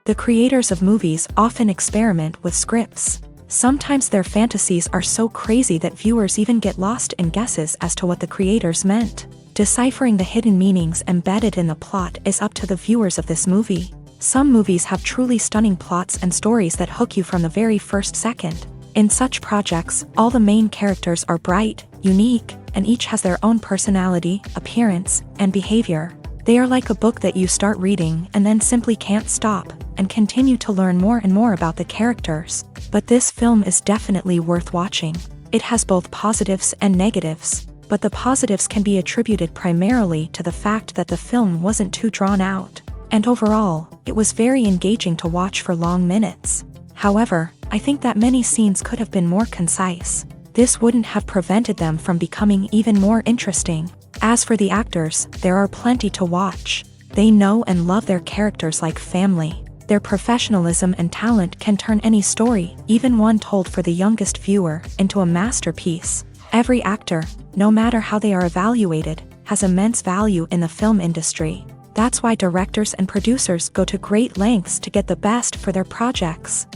The creators of movies often experiment with scripts. Sometimes their fantasies are so crazy that viewers even get lost in guesses as to what the creators meant. Deciphering the hidden meanings embedded in the plot is up to the viewers of this movie. Some movies have truly stunning plots and stories that hook you from the very first second. In such projects, all the main characters are bright, unique, and each has their own personality, appearance, and behavior. They are like a book that you start reading and then simply can't stop, and continue to learn more and more about the characters. But this film is definitely worth watching. It has both positives and negatives, but the positives can be attributed primarily to the fact that the film wasn't too drawn out, and overall, it was very engaging to watch for long minutes. However, I think that many scenes could have been more concise. This wouldn't have prevented them from becoming even more interesting. As for the actors, there are plenty to watch. They know and love their characters like family. Their professionalism and talent can turn any story, even one told for the youngest viewer, into a masterpiece. Every actor, no matter how they are evaluated, has immense value in the film industry. That's why directors and producers go to great lengths to get the best for their projects.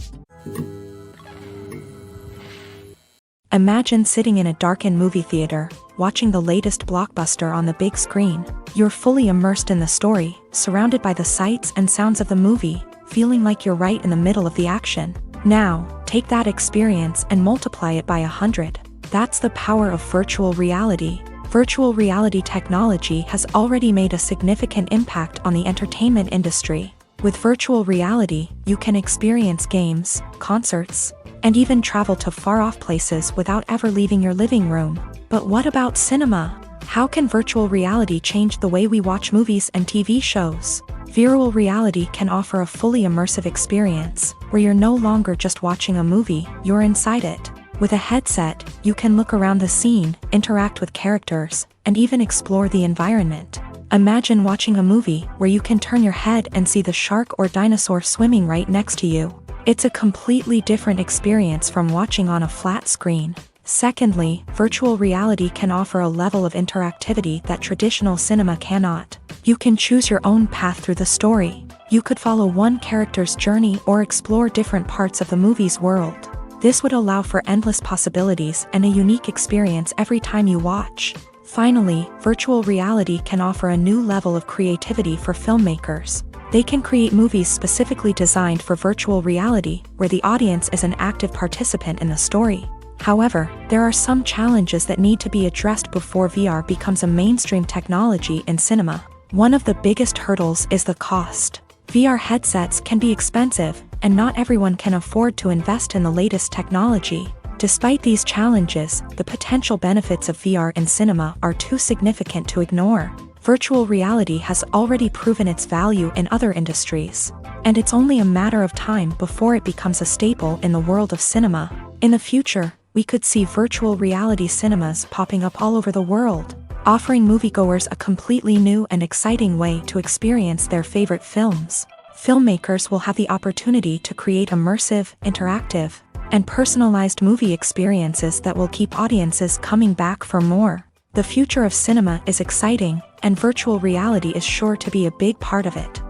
Imagine sitting in a darkened movie theater, watching the latest blockbuster on the big screen. You're fully immersed in the story, surrounded by the sights and sounds of the movie, feeling like you're right in the middle of the action. Now, take that experience and multiply it by 100. That's the power of virtual reality. Virtual reality technology has already made a significant impact on the entertainment industry. With virtual reality, you can experience games, concerts, and even travel to far-off places without ever leaving your living room. But what about cinema? How can virtual reality change the way we watch movies and TV shows? Virtual reality can offer a fully immersive experience, where you're no longer just watching a movie, you're inside it. With a headset, you can look around the scene, interact with characters, and even explore the environment. Imagine watching a movie where you can turn your head and see the shark or dinosaur swimming right next to you. It's a completely different experience from watching on a flat screen. Secondly, virtual reality can offer a level of interactivity that traditional cinema cannot. You can choose your own path through the story. You could follow one character's journey or explore different parts of the movie's world. This would allow for endless possibilities and a unique experience every time you watch. Finally, virtual reality can offer a new level of creativity for filmmakers. They can create movies specifically designed for virtual reality, where the audience is an active participant in the story. However, there are some challenges that need to be addressed before VR becomes a mainstream technology in cinema. One of the biggest hurdles is the cost. VR headsets can be expensive, and not everyone can afford to invest in the latest technology. Despite these challenges, the potential benefits of VR in cinema are too significant to ignore. Virtual reality has already proven its value in other industries, and it's only a matter of time before it becomes a staple in the world of cinema. In the future, we could see virtual reality cinemas popping up all over the world, offering moviegoers a completely new and exciting way to experience their favorite films. Filmmakers will have the opportunity to create immersive, interactive, and personalized movie experiences that will keep audiences coming back for more. The future of cinema is exciting, and virtual reality is sure to be a big part of it.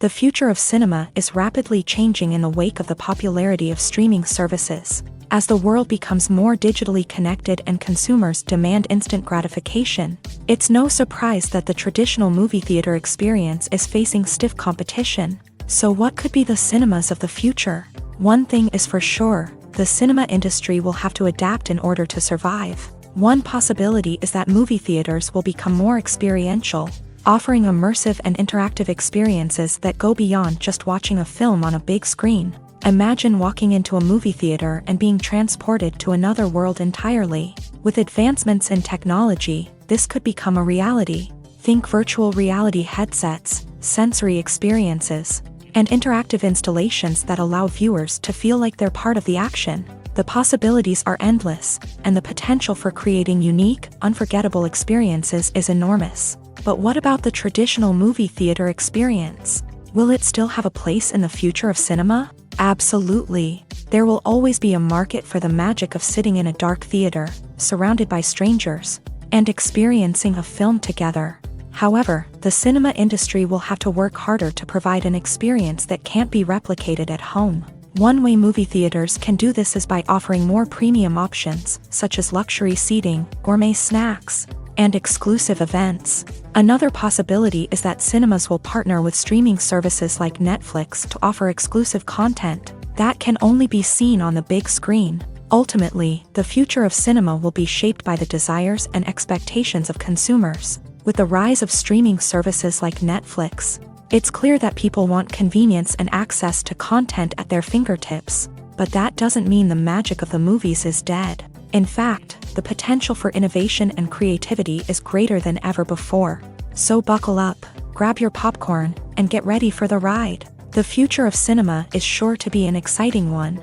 The future of cinema is rapidly changing in the wake of the popularity of streaming services. As the world becomes more digitally connected and consumers demand instant gratification, it's no surprise that the traditional movie theater experience is facing stiff competition. So what could be the cinemas of the future? One thing is for sure, the cinema industry will have to adapt in order to survive. One possibility is that movie theaters will become more experiential, offering immersive and interactive experiences that go beyond just watching a film on a big screen. Imagine walking into a movie theater and being transported to another world entirely. With advancements in technology, this could become a reality. Think virtual reality headsets, sensory experiences, and interactive installations that allow viewers to feel like they're part of the action. The possibilities are endless, and the potential for creating unique, unforgettable experiences is enormous. But what about the traditional movie theater experience? Will it still have a place in the future of cinema? Absolutely. There will always be a market for the magic of sitting in a dark theater, surrounded by strangers, and experiencing a film together. However, the cinema industry will have to work harder to provide an experience that can't be replicated at home. One way movie theaters can do this is by offering more premium options, such as luxury seating, gourmet snacks, and exclusive events. Another possibility is that cinemas will partner with streaming services like Netflix to offer exclusive content that can only be seen on the big screen. Ultimately, the future of cinema will be shaped by the desires and expectations of consumers. With the rise of streaming services like Netflix, it's clear that people want convenience and access to content at their fingertips. But that doesn't mean the magic of the movies is dead. In fact, the potential for innovation and creativity is greater than ever before. So buckle up, grab your popcorn, and get ready for the ride. The future of cinema is sure to be an exciting one.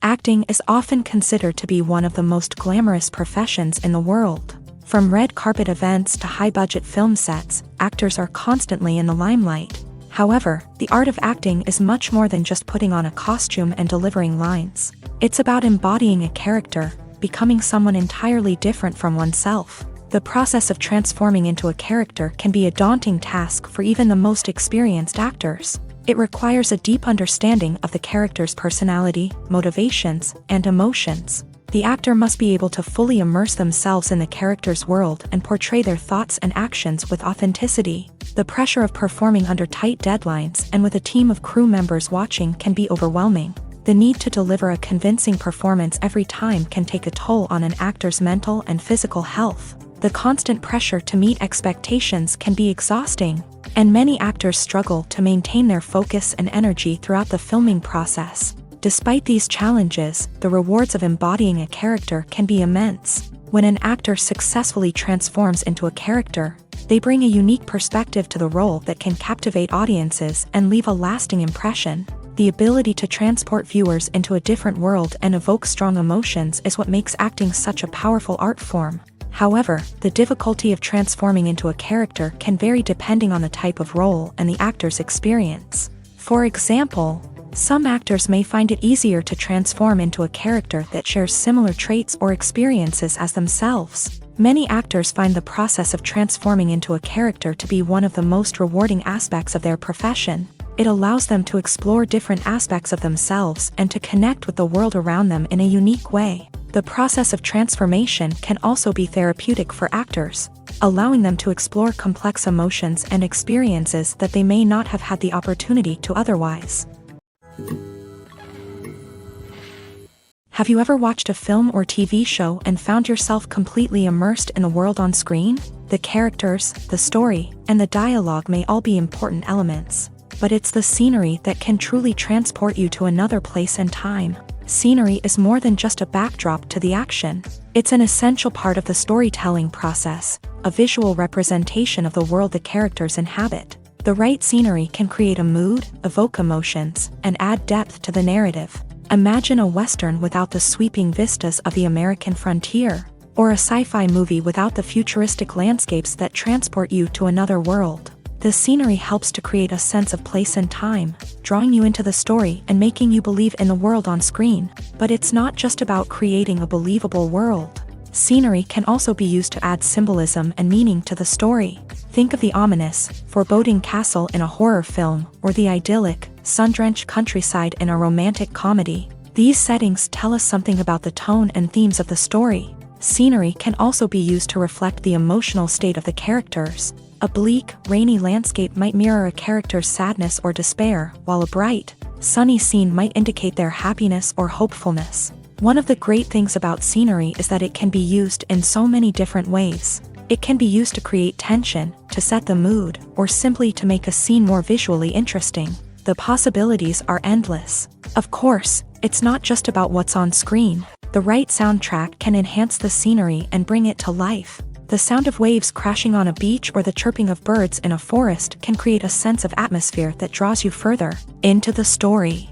Acting is often considered to be one of the most glamorous professions in the world. From red carpet events to high-budget film sets, actors are constantly in the limelight. However, the art of acting is much more than just putting on a costume and delivering lines. It's about embodying a character, becoming someone entirely different from oneself. The process of transforming into a character can be a daunting task for even the most experienced actors. It requires a deep understanding of the character's personality, motivations, and emotions. The actor must be able to fully immerse themselves in the character's world and portray their thoughts and actions with authenticity. The pressure of performing under tight deadlines and with a team of crew members watching can be overwhelming. The need to deliver a convincing performance every time can take a toll on an actor's mental and physical health. The constant pressure to meet expectations can be exhausting, and many actors struggle to maintain their focus and energy throughout the filming process. Despite these challenges, the rewards of embodying a character can be immense. When an actor successfully transforms into a character, they bring a unique perspective to the role that can captivate audiences and leave a lasting impression. The ability to transport viewers into a different world and evoke strong emotions is what makes acting such a powerful art form. However, the difficulty of transforming into a character can vary depending on the type of role and the actor's experience. For example, some actors may find it easier to transform into a character that shares similar traits or experiences as themselves. Many actors find the process of transforming into a character to be one of the most rewarding aspects of their profession. It allows them to explore different aspects of themselves and to connect with the world around them in a unique way. The process of transformation can also be therapeutic for actors, allowing them to explore complex emotions and experiences that they may not have had the opportunity to otherwise. Have you ever watched a film or TV show and found yourself completely immersed in the world on screen? The characters, the story, and the dialogue may all be important elements, but it's the scenery that can truly transport you to another place and time. Scenery is more than just a backdrop to the action. It's an essential part of the storytelling process, a visual representation of the world the characters inhabit. The right scenery can create a mood, evoke emotions, and add depth to the narrative. Imagine a Western without the sweeping vistas of the American frontier, or a sci-fi movie without the futuristic landscapes that transport you to another world. The scenery helps to create a sense of place and time, drawing you into the story and making you believe in the world on screen. But it's not just about creating a believable world. Scenery can also be used to add symbolism and meaning to the story. Think of the ominous, foreboding castle in a horror film, or the idyllic, sun-drenched countryside in a romantic comedy. These settings tell us something about the tone and themes of the story. Scenery can also be used to reflect the emotional state of the characters. A bleak, rainy landscape might mirror a character's sadness or despair, while a bright, sunny scene might indicate their happiness or hopefulness. One of the great things about scenery is that it can be used in so many different ways. It can be used to create tension, to set the mood, or simply to make a scene more visually interesting. The possibilities are endless. Of course, it's not just about what's on screen. The right soundtrack can enhance the scenery and bring it to life. The sound of waves crashing on a beach or the chirping of birds in a forest can create a sense of atmosphere that draws you further into the story.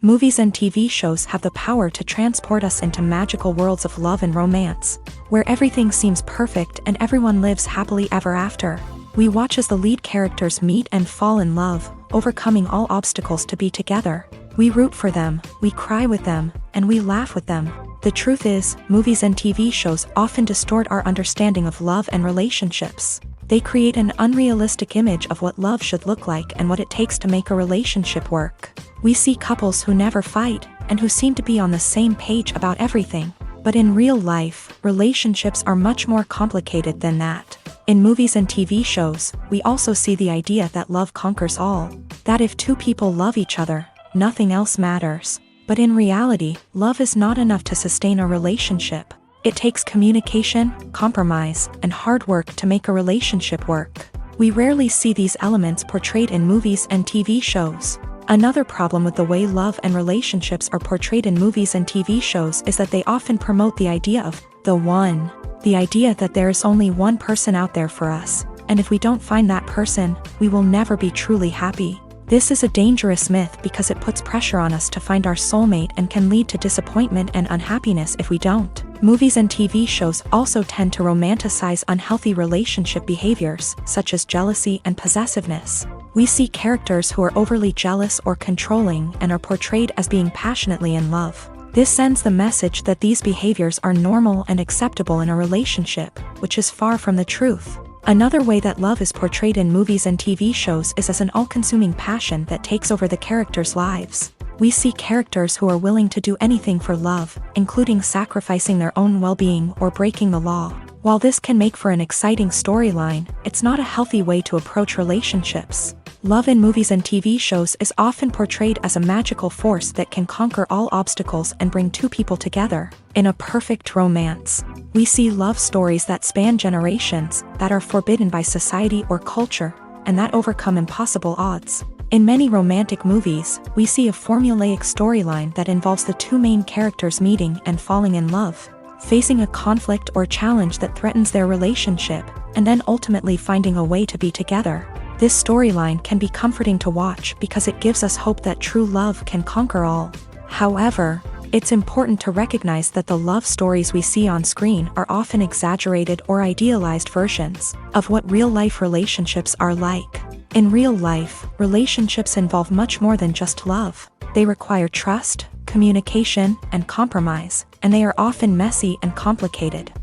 Movies and TV shows have the power to transport us into magical worlds of love and romance, where everything seems perfect and everyone lives happily ever after. We watch as the lead characters meet and fall in love, overcoming all obstacles to be together. We root for them, we cry with them, and we laugh with them. The truth is, movies and TV shows often distort our understanding of love and relationships. They create an unrealistic image of what love should look like and what it takes to make a relationship work. We see couples who never fight, and who seem to be on the same page about everything. But in real life, relationships are much more complicated than that. In movies and TV shows, we also see the idea that love conquers all. That if two people love each other, nothing else matters. But in reality, love is not enough to sustain a relationship. It takes communication, compromise, and hard work to make a relationship work. We rarely see these elements portrayed in movies and TV shows. Another problem with the way love and relationships are portrayed in movies and TV shows is that they often promote the idea of the one. The idea that there is only one person out there for us, and if we don't find that person, we will never be truly happy. This is a dangerous myth because it puts pressure on us to find our soulmate and can lead to disappointment and unhappiness if we don't. Movies and TV shows also tend to romanticize unhealthy relationship behaviors, such as jealousy and possessiveness. We see characters who are overly jealous or controlling and are portrayed as being passionately in love. This sends the message that these behaviors are normal and acceptable in a relationship, which is far from the truth. Another way that love is portrayed in movies and TV shows is as an all-consuming passion that takes over the characters' lives. We see characters who are willing to do anything for love, including sacrificing their own well-being or breaking the law. While this can make for an exciting storyline, it's not a healthy way to approach relationships. Love in movies and TV shows is often portrayed as a magical force that can conquer all obstacles and bring two people together. In a perfect romance, we see love stories that span generations, that are forbidden by society or culture, and that overcome impossible odds. In many romantic movies, we see a formulaic storyline that involves the two main characters meeting and falling in love, facing a conflict or challenge that threatens their relationship, and then ultimately finding a way to be together. This storyline can be comforting to watch because it gives us hope that true love can conquer all. However, it's important to recognize that the love stories we see on screen are often exaggerated or idealized versions of what real-life relationships are like. In real life, relationships involve much more than just love. They require trust, communication, and compromise, and they are often messy and complicated.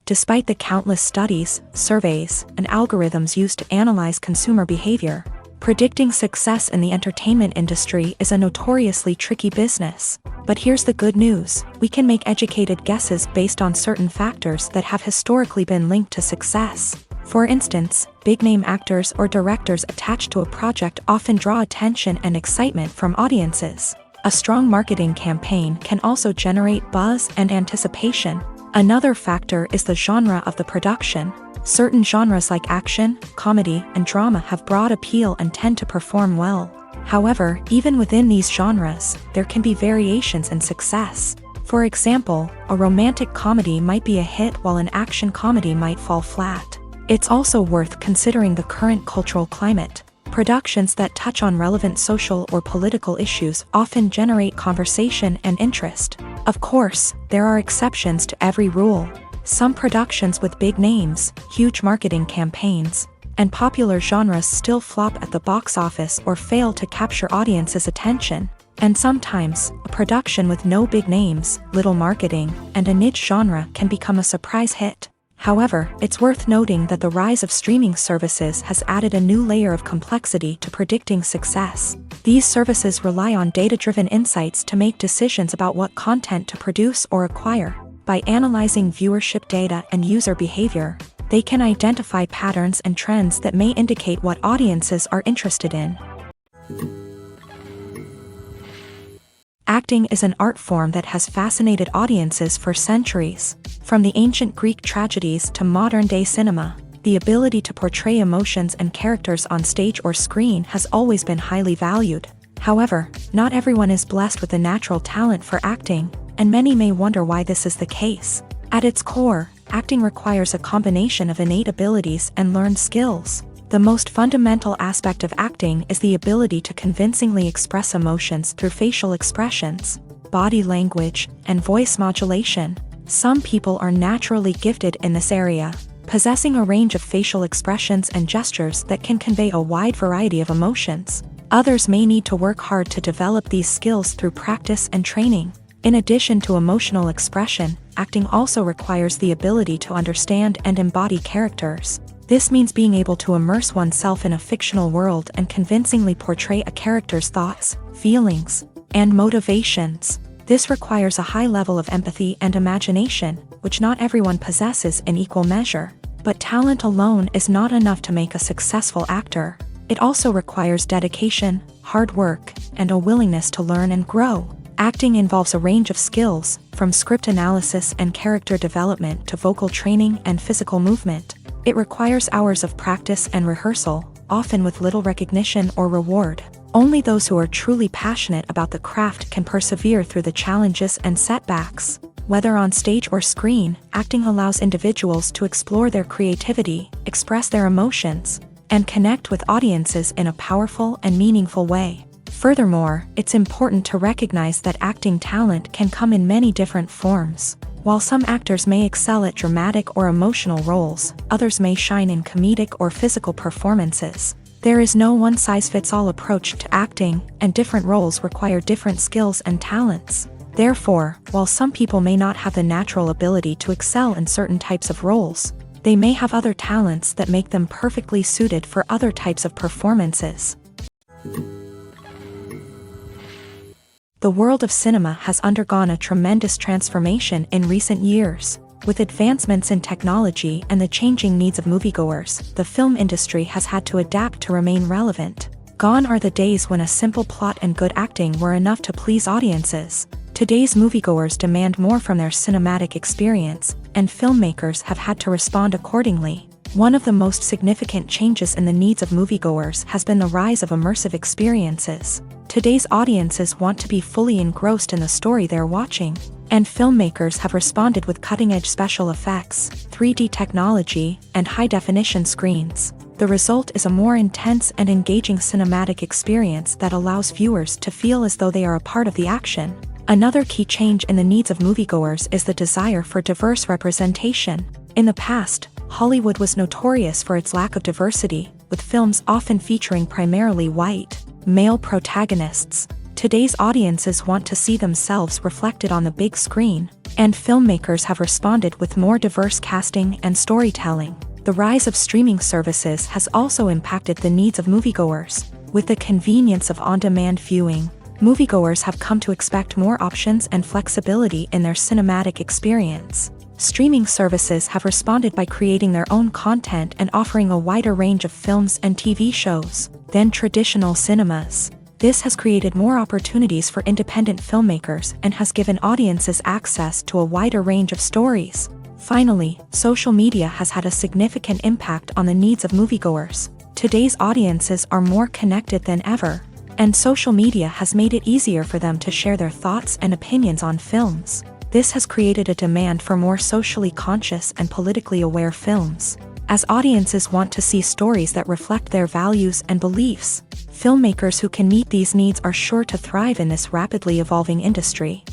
Despite the countless studies, surveys, and algorithms used to analyze consumer behavior, predicting success in the entertainment industry is a notoriously tricky business. But here's the good news: we can make educated guesses based on certain factors that have historically been linked to success. For instance, big-name actors or directors attached to a project often draw attention and excitement from audiences. A strong marketing campaign can also generate buzz and anticipation. Another factor is the genre of the production. Certain genres like action, comedy, and drama have broad appeal and tend to perform well. However, even within these genres, there can be variations in success. For example, a romantic comedy might be a hit while an action comedy might fall flat. It's also worth considering the current cultural climate. Productions that touch on relevant social or political issues often generate conversation and interest. Of course, there are exceptions to every rule. Some productions with big names, huge marketing campaigns, and popular genres still flop at the box office or fail to capture audiences' attention. And sometimes, a production with no big names, little marketing, and a niche genre can become a surprise hit. However, it's worth noting that the rise of streaming services has added a new layer of complexity to predicting success. These services rely on data-driven insights to make decisions about what content to produce or acquire. By analyzing viewership data and user behavior, they can identify patterns and trends that may indicate what audiences are interested in. Acting is an art form that has fascinated audiences for centuries. From the ancient Greek tragedies to modern-day cinema, the ability to portray emotions and characters on stage or screen has always been highly valued. However, not everyone is blessed with a natural talent for acting, and many may wonder why this is the case. At its core, acting requires a combination of innate abilities and learned skills. The most fundamental aspect of acting is the ability to convincingly express emotions through facial expressions, body language, and voice modulation. Some people are naturally gifted in this area, possessing a range of facial expressions and gestures that can convey a wide variety of emotions. Others may need to work hard to develop these skills through practice and training. In addition to emotional expression, acting also requires the ability to understand and embody characters. This means being able to immerse oneself in a fictional world and convincingly portray a character's thoughts, feelings, and motivations. This requires a high level of empathy and imagination, which not everyone possesses in equal measure. But talent alone is not enough to make a successful actor. It also requires dedication, hard work, and a willingness to learn and grow. Acting involves a range of skills, from script analysis and character development to vocal training and physical movement. It requires hours of practice and rehearsal, often with little recognition or reward. Only those who are truly passionate about the craft can persevere through the challenges and setbacks. Whether on stage or screen, acting allows individuals to explore their creativity, express their emotions, and connect with audiences in a powerful and meaningful way. Furthermore, it's important to recognize that acting talent can come in many different forms. While some actors may excel at dramatic or emotional roles, others may shine in comedic or physical performances. There is no one-size-fits-all approach to acting, and different roles require different skills and talents. Therefore, while some people may not have the natural ability to excel in certain types of roles, they may have other talents that make them perfectly suited for other types of performances. The world of cinema has undergone a tremendous transformation in recent years. With advancements in technology and the changing needs of moviegoers, the film industry has had to adapt to remain relevant. Gone are the days when a simple plot and good acting were enough to please audiences. Today's moviegoers demand more from their cinematic experience, and filmmakers have had to respond accordingly. One of the most significant changes in the needs of moviegoers has been the rise of immersive experiences. Today's audiences want to be fully engrossed in the story they're watching, and filmmakers have responded with cutting-edge special effects, 3D technology, and high-definition screens. The result is a more intense and engaging cinematic experience that allows viewers to feel as though they are a part of the action. Another key change in the needs of moviegoers is the desire for diverse representation. In the past, Hollywood was notorious for its lack of diversity, with films often featuring primarily white, male protagonists. Today's audiences want to see themselves reflected on the big screen, and filmmakers have responded with more diverse casting and storytelling. The rise of streaming services has also impacted the needs of moviegoers. With the convenience of on-demand viewing, moviegoers have come to expect more options and flexibility in their cinematic experience. Streaming services have responded by creating their own content and offering a wider range of films and TV shows than traditional cinemas. This has created more opportunities for independent filmmakers and has given audiences access to a wider range of stories. Finally, social media has had a significant impact on the needs of moviegoers. Today's audiences are more connected than ever, and social media has made it easier for them to share their thoughts and opinions on films. This has created a demand for more socially conscious and politically aware films. As audiences want to see stories that reflect their values and beliefs, filmmakers who can meet these needs are sure to thrive in this rapidly evolving industry.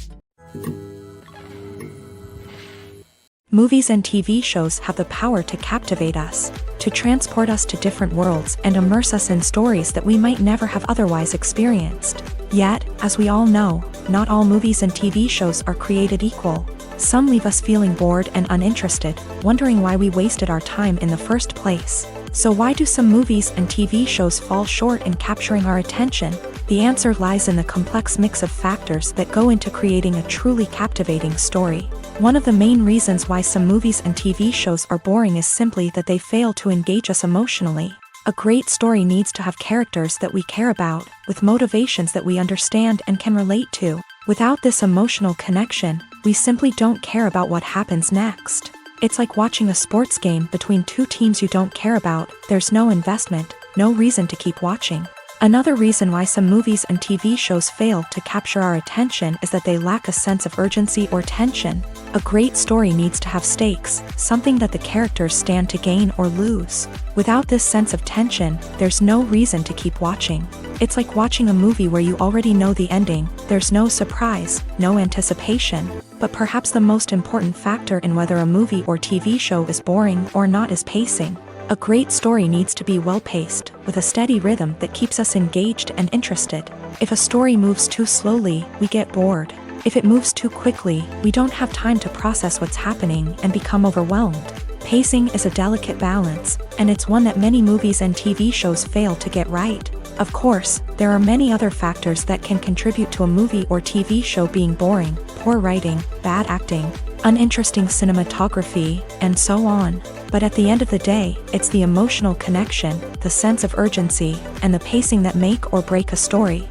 Movies and TV shows have the power to captivate us, to transport us to different worlds and immerse us in stories that we might never have otherwise experienced. Yet, as we all know, not all movies and TV shows are created equal. Some leave us feeling bored and uninterested, wondering why we wasted our time in the first place. So why do some movies and TV shows fall short in capturing our attention? The answer lies in the complex mix of factors that go into creating a truly captivating story. One of the main reasons why some movies and TV shows are boring is simply that they fail to engage us emotionally. A great story needs to have characters that we care about, with motivations that we understand and can relate to. Without this emotional connection, we simply don't care about what happens next. It's like watching a sports game between two teams you don't care about. There's no investment, no reason to keep watching. Another reason why some movies and TV shows fail to capture our attention is that they lack a sense of urgency or tension. A great story needs to have stakes, something that the characters stand to gain or lose. Without this sense of tension, there's no reason to keep watching. It's like watching a movie where you already know the ending. There's no surprise, no anticipation. But perhaps the most important factor in whether a movie or TV show is boring or not is pacing. A great story needs to be well-paced, with a steady rhythm that keeps us engaged and interested. If a story moves too slowly, we get bored. If it moves too quickly, we don't have time to process what's happening and become overwhelmed. Pacing is a delicate balance, and it's one that many movies and TV shows fail to get right. Of course, there are many other factors that can contribute to a movie or TV show being boring: poor writing, bad acting, uninteresting cinematography, and so on. But at the end of the day, it's the emotional connection, the sense of urgency, and the pacing that make or break a story.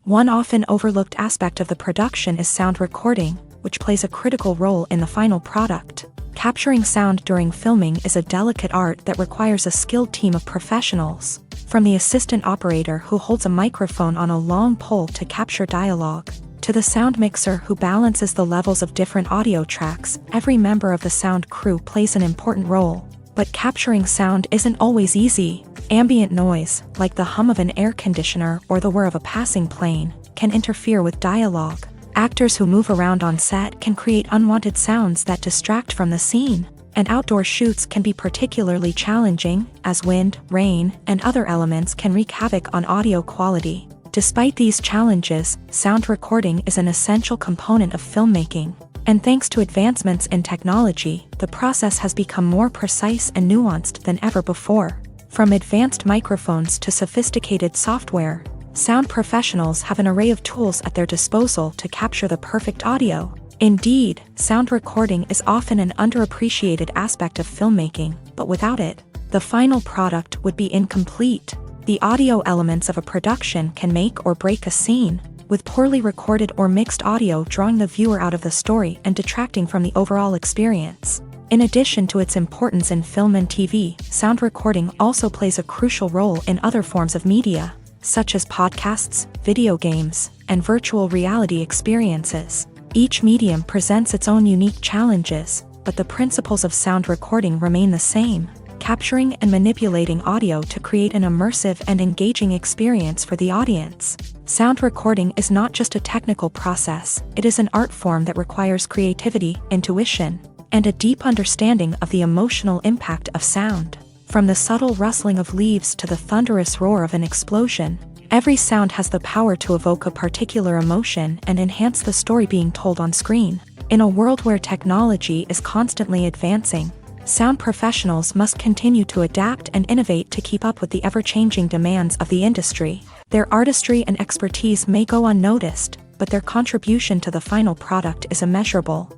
One often overlooked aspect of the production is sound recording, which plays a critical role in the final product. Capturing sound during filming is a delicate art that requires a skilled team of professionals. From the assistant operator who holds a microphone on a long pole to capture dialogue, to the sound mixer who balances the levels of different audio tracks, every member of the sound crew plays an important role. But capturing sound isn't always easy. Ambient noise, like the hum of an air conditioner or the whir of a passing plane, can interfere with dialogue. Actors who move around on set can create unwanted sounds that distract from the scene. And outdoor shoots can be particularly challenging, as wind, rain, and other elements can wreak havoc on audio quality. Despite these challenges, sound recording is an essential component of filmmaking. And thanks to advancements in technology, the process has become more precise and nuanced than ever before. From advanced microphones to sophisticated software, sound professionals have an array of tools at their disposal to capture the perfect audio. Indeed, sound recording is often an underappreciated aspect of filmmaking, but without it, the final product would be incomplete. The audio elements of a production can make or break a scene, with poorly recorded or mixed audio drawing the viewer out of the story and detracting from the overall experience. In addition to its importance in film and TV, sound recording also plays a crucial role in other forms of media, such as podcasts, video games, and virtual reality experiences. Each medium presents its own unique challenges, but the principles of sound recording remain the same: capturing and manipulating audio to create an immersive and engaging experience for the audience. Sound recording is not just a technical process, it is an art form that requires creativity, intuition, and a deep understanding of the emotional impact of sound. From the subtle rustling of leaves to the thunderous roar of an explosion, every sound has the power to evoke a particular emotion and enhance the story being told on screen. In a world where technology is constantly advancing, sound professionals must continue to adapt and innovate to keep up with the ever-changing demands of the industry. Their artistry and expertise may go unnoticed, but their contribution to the final product is immeasurable.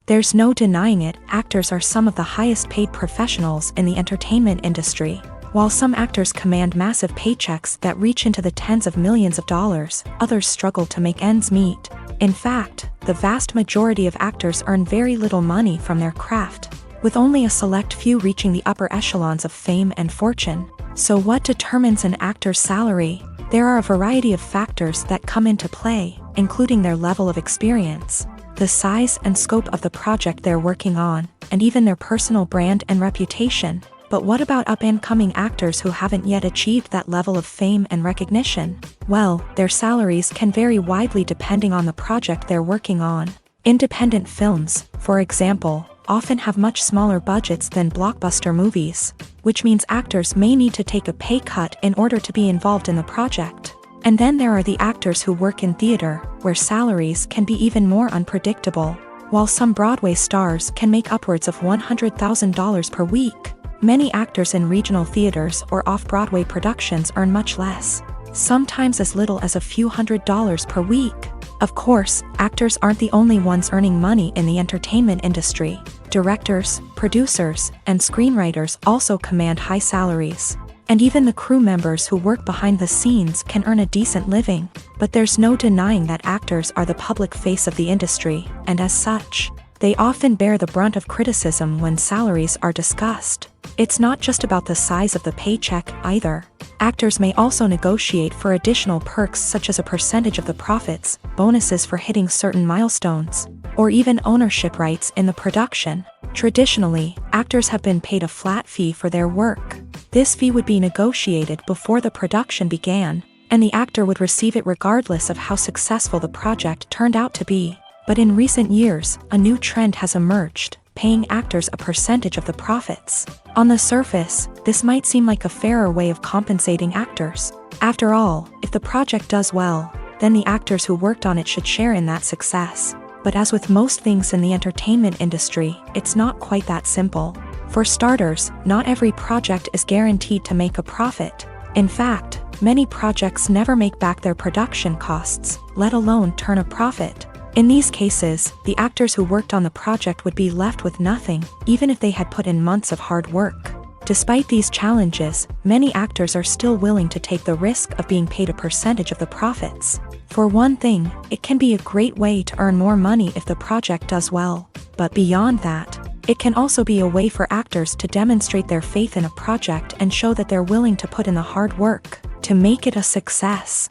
There's no denying it, actors are some of the highest paid professionals in the entertainment industry. While some actors command massive paychecks that reach into the tens of millions of dollars, others struggle to make ends meet. In fact, the vast majority of actors earn very little money from their craft, with only a select few reaching the upper echelons of fame and fortune. So what determines an actor's salary? There are a variety of factors that come into play, including their level of experience, the size and scope of the project they're working on, and even their personal brand and reputation. But what about up-and-coming actors who haven't yet achieved that level of fame and recognition? Well, their salaries can vary widely depending on the project they're working on. Independent films, for example, often have much smaller budgets than blockbuster movies, which means actors may need to take a pay cut in order to be involved in the project. And then there are the actors who work in theater, where salaries can be even more unpredictable. While some Broadway stars can make upwards of $100,000 per week, many actors in regional theaters or off-Broadway productions earn much less, sometimes as little as a few $100s per week. Of course, actors aren't the only ones earning money in the entertainment industry. Directors, producers, and screenwriters also command high salaries. And even the crew members who work behind the scenes can earn a decent living. But there's no denying that actors are the public face of the industry, and as such, they often bear the brunt of criticism when salaries are discussed. It's not just about the size of the paycheck, either. Actors may also negotiate for additional perks such as a percentage of the profits, bonuses for hitting certain milestones, or even ownership rights in the production. Traditionally, actors have been paid a flat fee for their work. This fee would be negotiated before the production began, and the actor would receive it regardless of how successful the project turned out to be. But in recent years, a new trend has emerged, paying actors a percentage of the profits. On the surface, this might seem like a fairer way of compensating actors. After all, if the project does well, then the actors who worked on it should share in that success. But as with most things in the entertainment industry, it's not quite that simple. For starters, not every project is guaranteed to make a profit. In fact, many projects never make back their production costs, let alone turn a profit. In these cases, the actors who worked on the project would be left with nothing, even if they had put in months of hard work. Despite these challenges, many actors are still willing to take the risk of being paid a percentage of the profits. For one thing, it can be a great way to earn more money if the project does well. But beyond that, it can also be a way for actors to demonstrate their faith in a project and show that they're willing to put in the hard work to make it a success.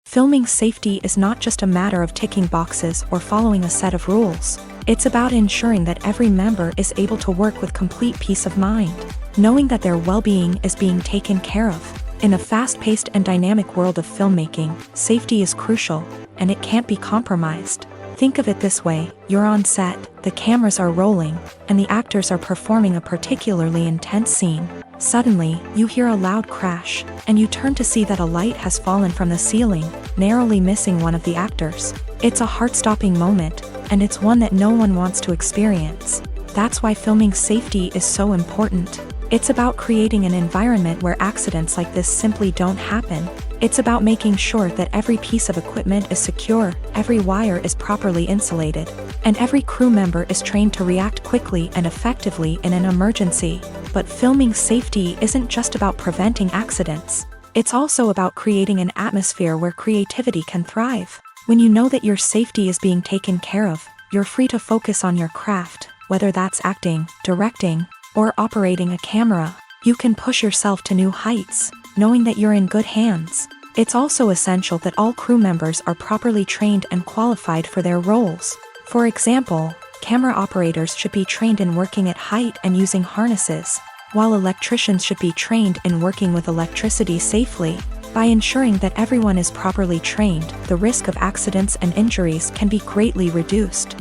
Filming safety is not just a matter of ticking boxes or following a set of rules. It's about ensuring that every member is able to work with complete peace of mind, knowing that their well-being is being taken care of. In a fast-paced and dynamic world of filmmaking, safety is crucial, and it can't be compromised. Think of it this way: you're on set, the cameras are rolling, and the actors are performing a particularly intense scene. Suddenly, you hear a loud crash, and you turn to see that a light has fallen from the ceiling, narrowly missing one of the actors. It's a heart-stopping moment, and it's one that no one wants to experience. That's why filming safety is so important. It's about creating an environment where accidents like this simply don't happen. It's about making sure that every piece of equipment is secure, every wire is properly insulated, and every crew member is trained to react quickly and effectively in an emergency. But filming safety isn't just about preventing accidents. It's also about creating an atmosphere where creativity can thrive. When you know that your safety is being taken care of, you're free to focus on your craft, whether that's acting, directing, or operating a camera. You can push yourself to new heights, knowing that you're in good hands. It's also essential that all crew members are properly trained and qualified for their roles. For example, camera operators should be trained in working at height and using harnesses, while electricians should be trained in working with electricity safely. By ensuring that everyone is properly trained, the risk of accidents and injuries can be greatly reduced.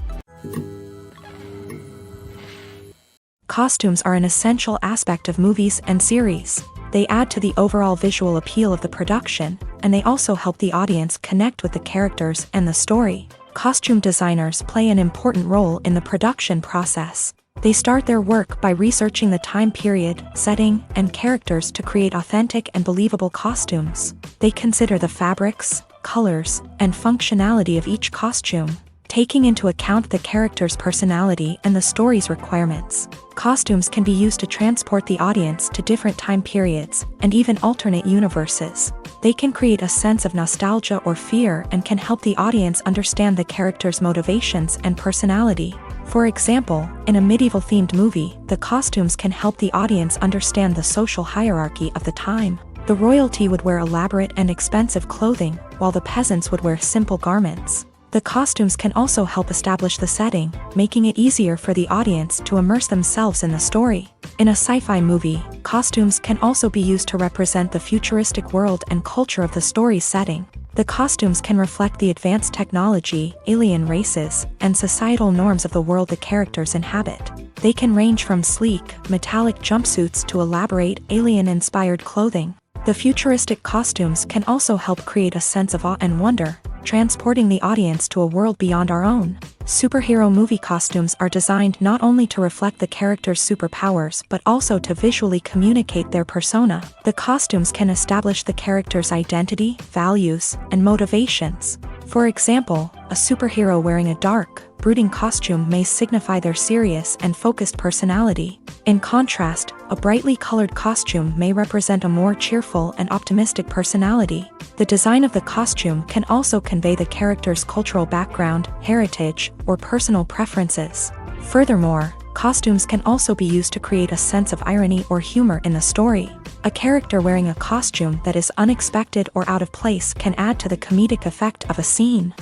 Costumes are an essential aspect of movies and series. They add to the overall visual appeal of the production, and they also help the audience connect with the characters and the story. Costume designers play an important role in the production process. They start their work by researching the time period, setting, and characters to create authentic and believable costumes. They consider the fabrics, colors, and functionality of each costume, taking into account the character's personality and the story's requirements. Costumes can be used to transport the audience to different time periods, and even alternate universes. They can create a sense of nostalgia or fear and can help the audience understand the character's motivations and personality. For example, in a medieval-themed movie, the costumes can help the audience understand the social hierarchy of the time. The royalty would wear elaborate and expensive clothing, while the peasants would wear simple garments. The costumes can also help establish the setting, making it easier for the audience to immerse themselves in the story. In a sci-fi movie, costumes can also be used to represent the futuristic world and culture of the story's setting. The costumes can reflect the advanced technology, alien races, and societal norms of the world the characters inhabit. They can range from sleek, metallic jumpsuits to elaborate, alien-inspired clothing. The futuristic costumes can also help create a sense of awe and wonder, transporting the audience to a world beyond our own. Superhero movie costumes are designed not only to reflect the character's superpowers but also to visually communicate their persona. The costumes can establish the character's identity, values, and motivations. For example, a superhero wearing a dark, brooding costume may signify their serious and focused personality. In contrast, a brightly colored costume may represent a more cheerful and optimistic personality. The design of the costume can also convey the character's cultural background, heritage, or personal preferences. Furthermore, costumes can also be used to create a sense of irony or humor in the story. A character wearing a costume that is unexpected or out of place can add to the comedic effect of a scene.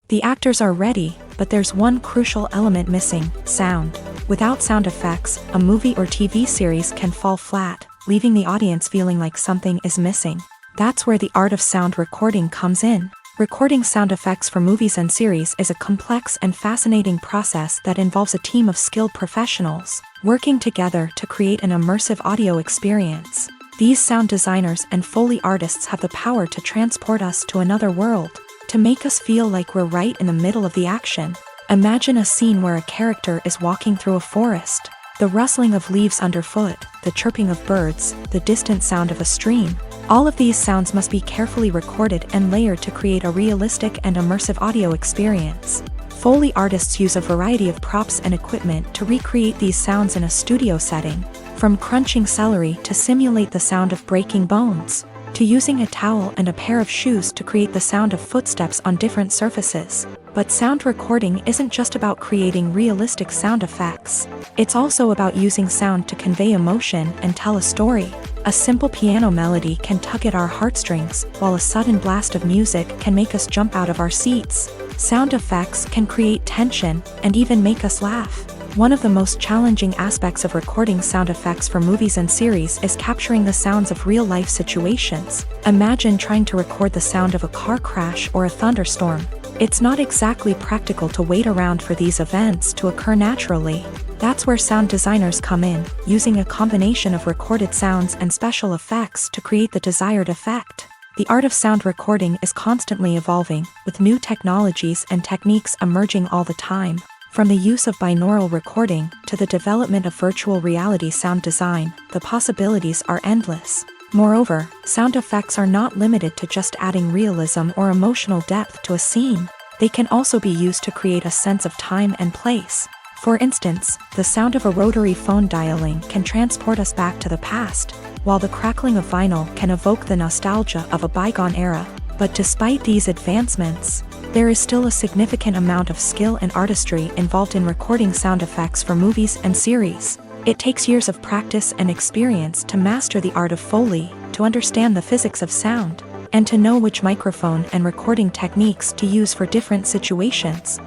The actors are ready, but there's one crucial element missing: sound. Without sound effects, a movie or TV series can fall flat, leaving the audience feeling like something is missing. That's where the art of sound recording comes in. Recording sound effects for movies and series is a complex and fascinating process that involves a team of skilled professionals working together to create an immersive audio experience. These sound designers and Foley artists have the power to transport us to another world, to make us feel like we're right in the middle of the action. Imagine a scene where a character is walking through a forest. The rustling of leaves underfoot, the chirping of birds, the distant sound of a stream. All of these sounds must be carefully recorded and layered to create a realistic and immersive audio experience. Foley artists use a variety of props and equipment to recreate these sounds in a studio setting, from crunching celery to simulate the sound of breaking bones, to using a towel and a pair of shoes to create the sound of footsteps on different surfaces. But sound recording isn't just about creating realistic sound effects. It's also about using sound to convey emotion and tell a story. A simple piano melody can tug at our heartstrings, while a sudden blast of music can make us jump out of our seats. Sound effects can create tension and even make us laugh. One of the most challenging aspects of recording sound effects for movies and series is capturing the sounds of real-life situations. Imagine trying to record the sound of a car crash or a thunderstorm. It's not exactly practical to wait around for these events to occur naturally. That's where sound designers come in, using a combination of recorded sounds and special effects to create the desired effect. The art of sound recording is constantly evolving, with new technologies and techniques emerging all the time. From the use of binaural recording to the development of virtual reality sound design, the possibilities are endless. Moreover, sound effects are not limited to just adding realism or emotional depth to a scene. They can also be used to create a sense of time and place. For instance, the sound of a rotary phone dialing can transport us back to the past, while the crackling of vinyl can evoke the nostalgia of a bygone era. But despite these advancements, there is still a significant amount of skill and artistry involved in recording sound effects for movies and series. It takes years of practice and experience to master the art of Foley, to understand the physics of sound, and to know which microphone and recording techniques to use for different situations.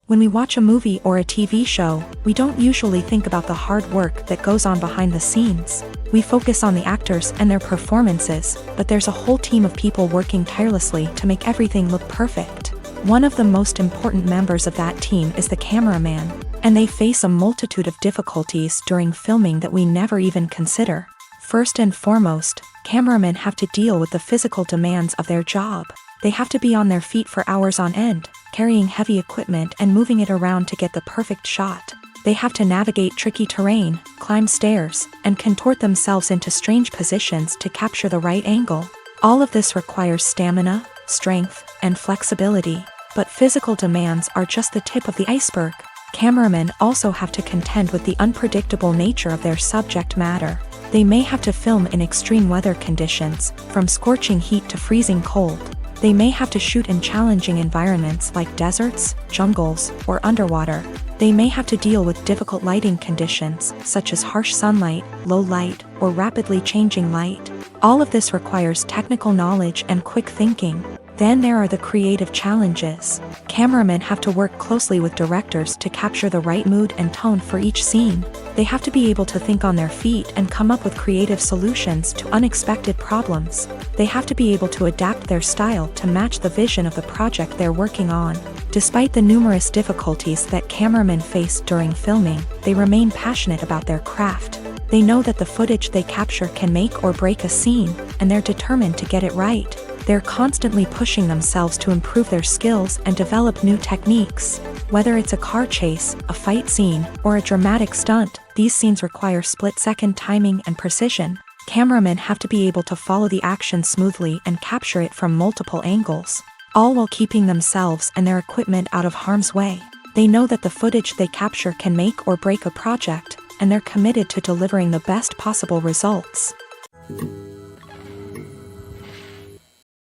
When we watch a movie or a TV show, we don't usually think about the hard work that goes on behind the scenes. We focus on the actors and their performances, but there's a whole team of people working tirelessly to make everything look perfect. One of the most important members of that team is the cameraman, and they face a multitude of difficulties during filming that we never even consider. First and foremost, cameramen have to deal with the physical demands of their job. They have to be on their feet for hours on end, carrying heavy equipment and moving it around to get the perfect shot. They have to navigate tricky terrain, climb stairs, and contort themselves into strange positions to capture the right angle. All of this requires stamina, strength, and flexibility. But physical demands are just the tip of the iceberg. Cameramen also have to contend with the unpredictable nature of their subject matter. They may have to film in extreme weather conditions, from scorching heat to freezing cold. They may have to shoot in challenging environments like deserts, jungles, or underwater. They may have to deal with difficult lighting conditions, such as harsh sunlight, low light, or rapidly changing light. All of this requires technical knowledge and quick thinking. Then there are the creative challenges. Cameramen have to work closely with directors to capture the right mood and tone for each scene. They have to be able to think on their feet and come up with creative solutions to unexpected problems. They have to be able to adapt their style to match the vision of the project they're working on. Despite the numerous difficulties that cameramen face during filming, they remain passionate about their craft. They know that the footage they capture can make or break a scene, and they're determined to get it right. They're constantly pushing themselves to improve their skills and develop new techniques. Whether it's a car chase, a fight scene, or a dramatic stunt, these scenes require split-second timing and precision. Cameramen have to be able to follow the action smoothly and capture it from multiple angles, all while keeping themselves and their equipment out of harm's way. They know that the footage they capture can make or break a project, and they're committed to delivering the best possible results.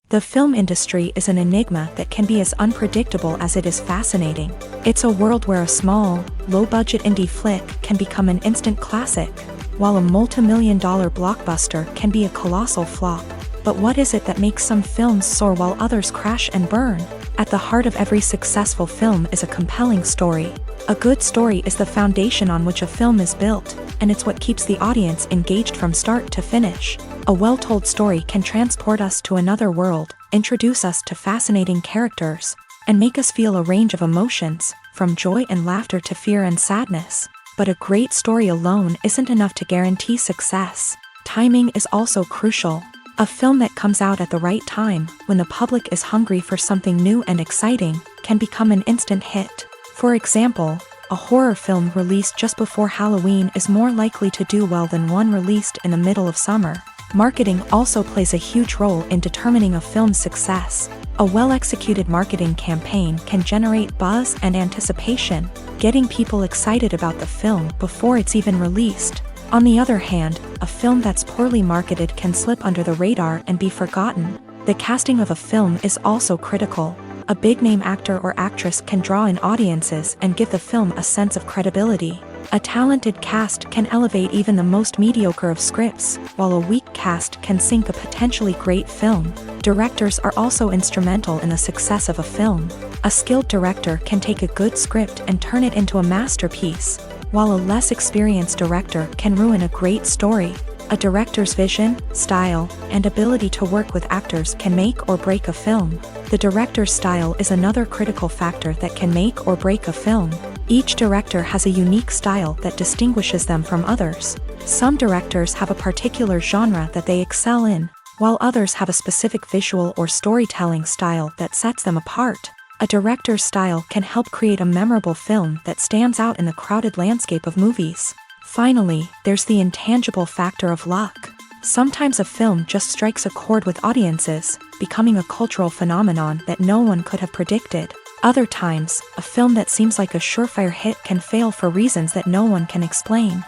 The film industry is an enigma that can be as unpredictable as it is fascinating. It's a world where a small, low-budget indie flick can become an instant classic, while a multi-million-dollar blockbuster can be a colossal flop. But what is it that makes some films soar while others crash and burn? At the heart of every successful film is a compelling story. A good story is the foundation on which a film is built, and it's what keeps the audience engaged from start to finish. A well-told story can transport us to another world, introduce us to fascinating characters, and make us feel a range of emotions, from joy and laughter to fear and sadness. But a great story alone isn't enough to guarantee success. Timing is also crucial. A film that comes out at the right time, when the public is hungry for something new and exciting, can become an instant hit. For example, a horror film released just before Halloween is more likely to do well than one released in the middle of summer. Marketing also plays a huge role in determining a film's success. A well-executed marketing campaign can generate buzz and anticipation, getting people excited about the film before it's even released. On the other hand, a film that's poorly marketed can slip under the radar and be forgotten. The casting of a film is also critical. A big-name actor or actress can draw in audiences and give the film a sense of credibility. A talented cast can elevate even the most mediocre of scripts, while a weak cast can sink a potentially great film. Directors are also instrumental in the success of a film. A skilled director can take a good script and turn it into a masterpiece, while a less experienced director can ruin a great story. A director's vision, style, and ability to work with actors can make or break a film. The director's style is another critical factor that can make or break a film. Each director has a unique style that distinguishes them from others. Some directors have a particular genre that they excel in, while others have a specific visual or storytelling style that sets them apart. A director's style can help create a memorable film that stands out in the crowded landscape of movies. Finally, there's the intangible factor of luck. Sometimes a film just strikes a chord with audiences, becoming a cultural phenomenon that no one could have predicted. Other times, a film that seems like a surefire hit can fail for reasons that no one can explain.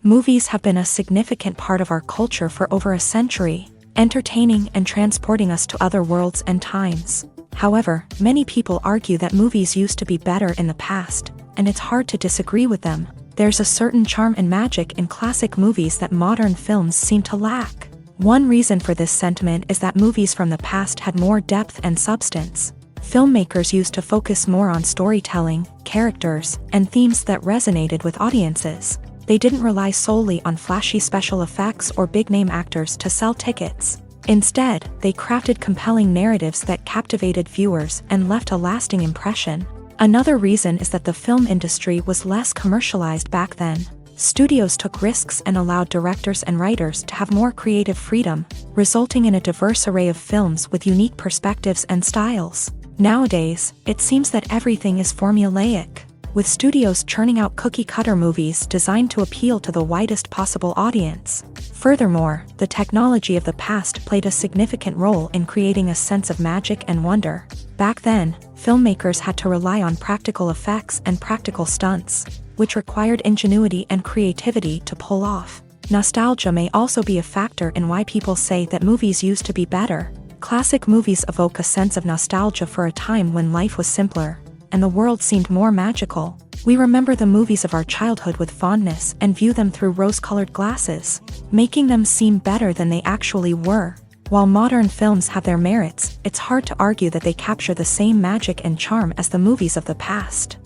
Movies have been a significant part of our culture for over a century, entertaining and transporting us to other worlds and times. However, many people argue that movies used to be better in the past, and it's hard to disagree with them. There's a certain charm and magic in classic movies that modern films seem to lack. One reason for this sentiment is that movies from the past had more depth and substance. Filmmakers used to focus more on storytelling, characters, and themes that resonated with audiences. They didn't rely solely on flashy special effects or big-name actors to sell tickets. Instead, they crafted compelling narratives that captivated viewers and left a lasting impression. Another reason is that the film industry was less commercialized back then. Studios took risks and allowed directors and writers to have more creative freedom, resulting in a diverse array of films with unique perspectives and styles. Nowadays, it seems that everything is formulaic, with studios churning out cookie-cutter movies designed to appeal to the widest possible audience. Furthermore, the technology of the past played a significant role in creating a sense of magic and wonder. Back then, filmmakers had to rely on practical effects and practical stunts, which required ingenuity and creativity to pull off. Nostalgia may also be a factor in why people say that movies used to be better. Classic movies evoke a sense of nostalgia for a time when life was simpler, and the world seemed more magical. We remember the movies of our childhood with fondness and view them through rose-colored glasses, making them seem better than they actually were. While modern films have their merits, it's hard to argue that they capture the same magic and charm as the movies of the past.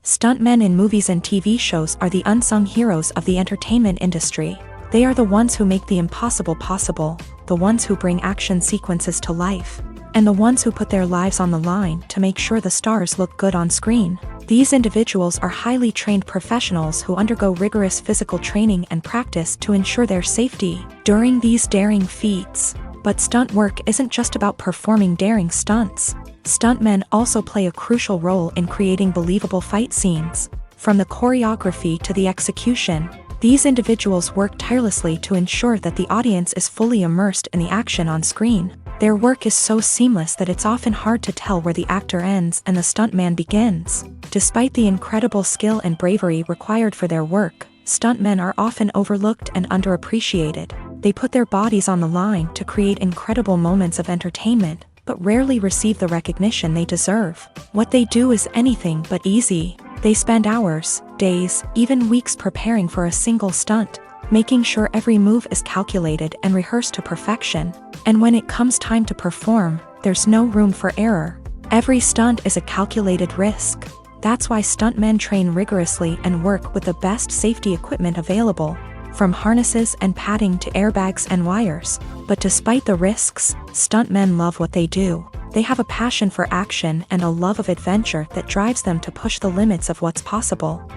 Stuntmen in movies and TV shows are the unsung heroes of the entertainment industry. They are the ones who make the impossible possible, the ones who bring action sequences to life, and the ones who put their lives on the line to make sure the stars look good on screen. These individuals are highly trained professionals who undergo rigorous physical training and practice to ensure their safety during these daring feats. But stunt work isn't just about performing daring stunts. Stuntmen also play a crucial role in creating believable fight scenes. From the choreography to the execution, these individuals work tirelessly to ensure that the audience is fully immersed in the action on screen. Their work is so seamless that it's often hard to tell where the actor ends and the stuntman begins. Despite the incredible skill and bravery required for their work, stuntmen are often overlooked and underappreciated. They put their bodies on the line to create incredible moments of entertainment, but rarely receive the recognition they deserve. What they do is anything but easy. They spend hours, days, even weeks preparing for a single stunt, making sure every move is calculated and rehearsed to perfection. And when it comes time to perform, there's no room for error. Every stunt is a calculated risk. That's why stuntmen train rigorously and work with the best safety equipment available, from harnesses and padding to airbags and wires. But despite the risks, stuntmen love what they do. They have a passion for action and a love of adventure that drives them to push the limits of what's possible.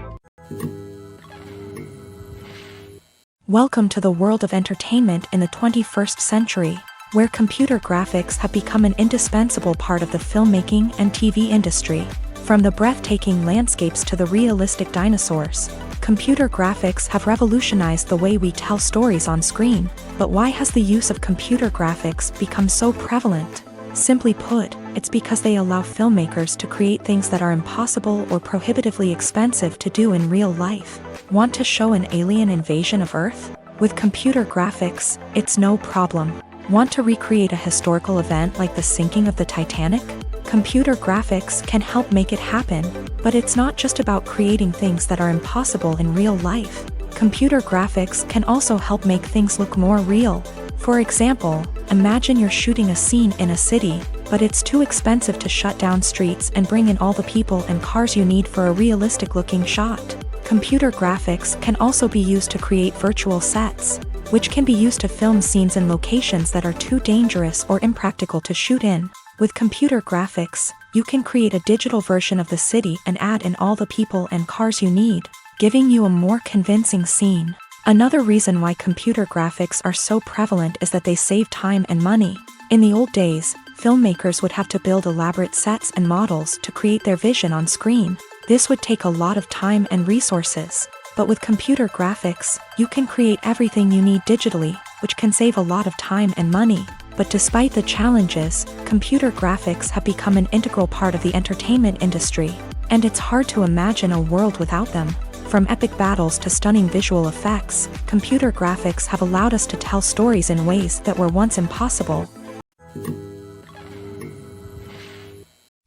Welcome to the world of entertainment in the 21st century, where computer graphics have become an indispensable part of the filmmaking and TV industry. From the breathtaking landscapes to the realistic dinosaurs, computer graphics have revolutionized the way we tell stories on screen. But why has the use of computer graphics become so prevalent? Simply put, it's because they allow filmmakers to create things that are impossible or prohibitively expensive to do in real life. Want to show an alien invasion of Earth? With computer graphics, it's no problem. Want to recreate a historical event like the sinking of the Titanic? Computer graphics can help make it happen. But it's not just about creating things that are impossible in real life. Computer graphics can also help make things look more real. For example, imagine you're shooting a scene in a city, but it's too expensive to shut down streets and bring in all the people and cars you need for a realistic-looking shot. Computer graphics can also be used to create virtual sets, which can be used to film scenes in locations that are too dangerous or impractical to shoot in. With computer graphics, you can create a digital version of the city and add in all the people and cars you need, giving you a more convincing scene. Another reason why computer graphics are so prevalent is that they save time and money. In the old days, filmmakers would have to build elaborate sets and models to create their vision on screen. This would take a lot of time and resources. But with computer graphics, you can create everything you need digitally, which can save a lot of time and money. But despite the challenges, computer graphics have become an integral part of the entertainment industry, and it's hard to imagine a world without them. From epic battles to stunning visual effects, computer graphics have allowed us to tell stories in ways that were once impossible.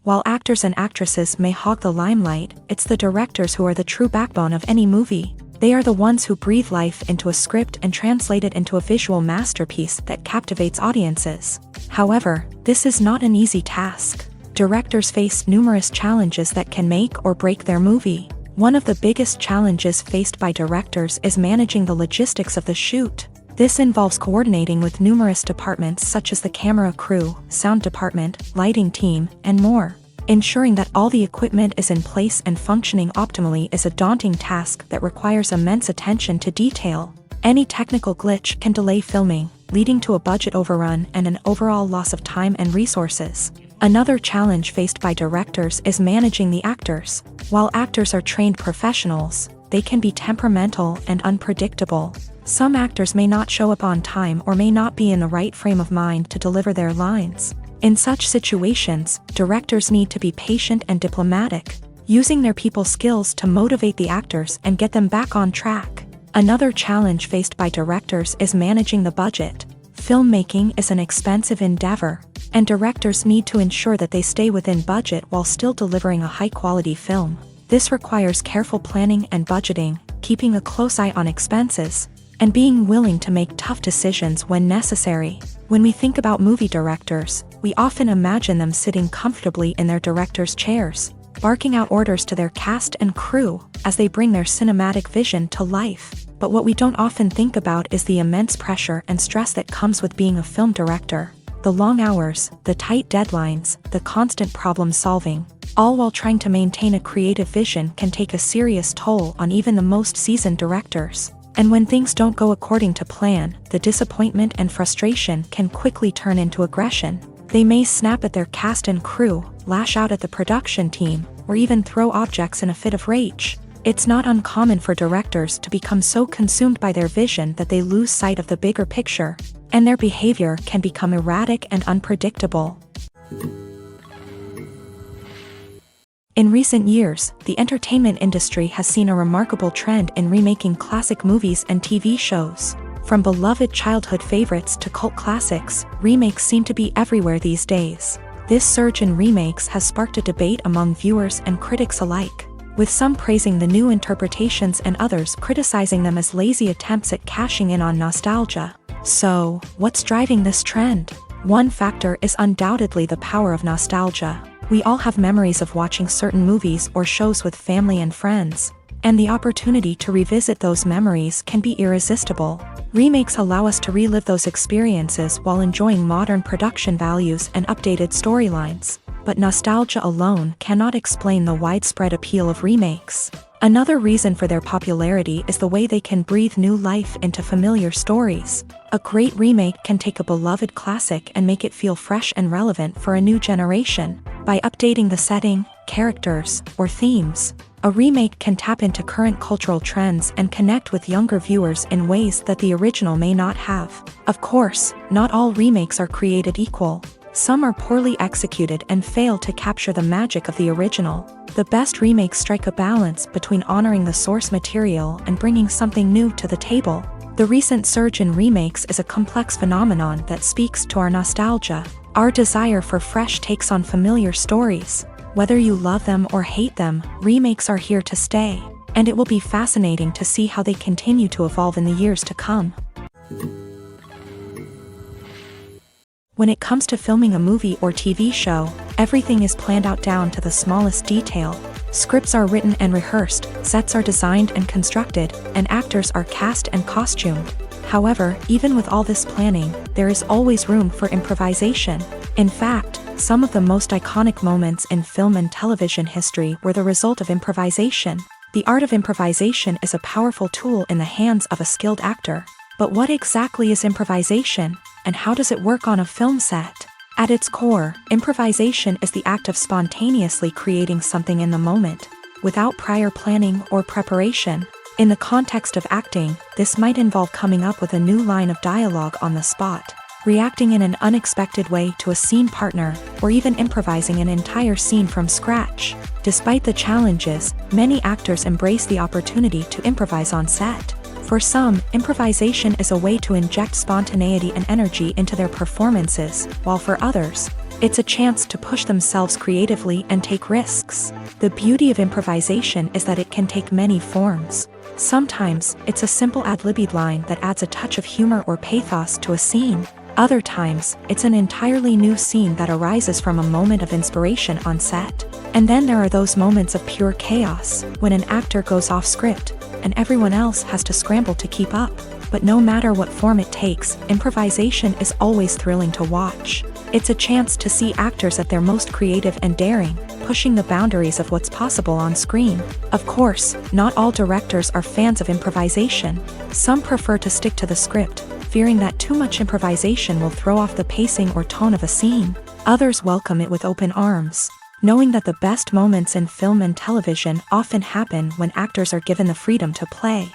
While actors and actresses may hog the limelight, it's the directors who are the true backbone of any movie. They are the ones who breathe life into a script and translate it into a visual masterpiece that captivates audiences. However, this is not an easy task. Directors face numerous challenges that can make or break their movie. One of the biggest challenges faced by directors is managing the logistics of the shoot. This involves coordinating with numerous departments such as the camera crew, sound department, lighting team, and more. Ensuring that all the equipment is in place and functioning optimally is a daunting task that requires immense attention to detail. Any technical glitch can delay filming, leading to a budget overrun and an overall loss of time and resources. Another challenge faced by directors is managing the actors. While actors are trained professionals, they can be temperamental and unpredictable. Some actors may not show up on time or may not be in the right frame of mind to deliver their lines. In such situations, directors need to be patient and diplomatic, using their people skills to motivate the actors and get them back on track. Another challenge faced by directors is managing the budget. Filmmaking is an expensive endeavor, and directors need to ensure that they stay within budget while still delivering a high-quality film. This requires careful planning and budgeting, keeping a close eye on expenses, and being willing to make tough decisions when necessary. When we think about movie directors, we often imagine them sitting comfortably in their director's chairs, barking out orders to their cast and crew as they bring their cinematic vision to life. But what we don't often think about is the immense pressure and stress that comes with being a film director. The long hours, the tight deadlines, the constant problem solving, all while trying to maintain a creative vision can take a serious toll on even the most seasoned directors. And when things don't go according to plan, the disappointment and frustration can quickly turn into aggression. They may snap at their cast and crew, lash out at the production team, or even throw objects in a fit of rage. It's not uncommon for directors to become so consumed by their vision that they lose sight of the bigger picture, and their behavior can become erratic and unpredictable. In recent years, the entertainment industry has seen a remarkable trend in remaking classic movies and TV shows. From beloved childhood favorites to cult classics, remakes seem to be everywhere these days. This surge in remakes has sparked a debate among viewers and critics alike. with some praising the new interpretations and others criticizing them as lazy attempts at cashing in on nostalgia. So, what's driving this trend? One factor is undoubtedly the power of nostalgia. We all have memories of watching certain movies or shows with family and friends, and the opportunity to revisit those memories can be irresistible. Remakes allow us to relive those experiences while enjoying modern production values and updated storylines. But nostalgia alone cannot explain the widespread appeal of remakes. Another reason for their popularity is the way they can breathe new life into familiar stories. A great remake can take a beloved classic and make it feel fresh and relevant for a new generation. By updating the setting, characters, or themes, a remake can tap into current cultural trends and connect with younger viewers in ways that the original may not have. Of course, not all remakes are created equal. Some are poorly executed and fail to capture the magic of the original. The best remakes strike a balance between honoring the source material and bringing something new to the table. The recent surge in remakes is a complex phenomenon that speaks to our nostalgia, our desire for fresh takes on familiar stories. Whether you love them or hate them, remakes are here to stay, and it will be fascinating to see how they continue to evolve in the years to come. When it comes to filming a movie or TV show, everything is planned out down to the smallest detail. Scripts are written and rehearsed, sets are designed and constructed, and actors are cast and costumed. However, even with all this planning, there is always room for improvisation. In fact, some of the most iconic moments in film and television history were the result of improvisation. The art of improvisation is a powerful tool in the hands of a skilled actor. But what exactly is improvisation, and how does it work on a film set? At its core, improvisation is the act of spontaneously creating something in the moment, without prior planning or preparation. In the context of acting, this might involve coming up with a new line of dialogue on the spot, reacting in an unexpected way to a scene partner, or even improvising an entire scene from scratch. Despite the challenges, many actors embrace the opportunity to improvise on set. For some, improvisation is a way to inject spontaneity and energy into their performances, while for others, it's a chance to push themselves creatively and take risks. The beauty of improvisation is that it can take many forms. Sometimes, it's a simple ad-libbed line that adds a touch of humor or pathos to a scene. Other times, it's an entirely new scene that arises from a moment of inspiration on set. And then there are those moments of pure chaos, when an actor goes off script, and everyone else has to scramble to keep up. But no matter what form it takes, improvisation is always thrilling to watch. It's a chance to see actors at their most creative and daring, pushing the boundaries of what's possible on screen. Of course, not all directors are fans of improvisation. Some prefer to stick to the script, fearing that too much improvisation will throw off the pacing or tone of a scene. Others welcome it with open arms, knowing that the best moments in film and television often happen when actors are given the freedom to play.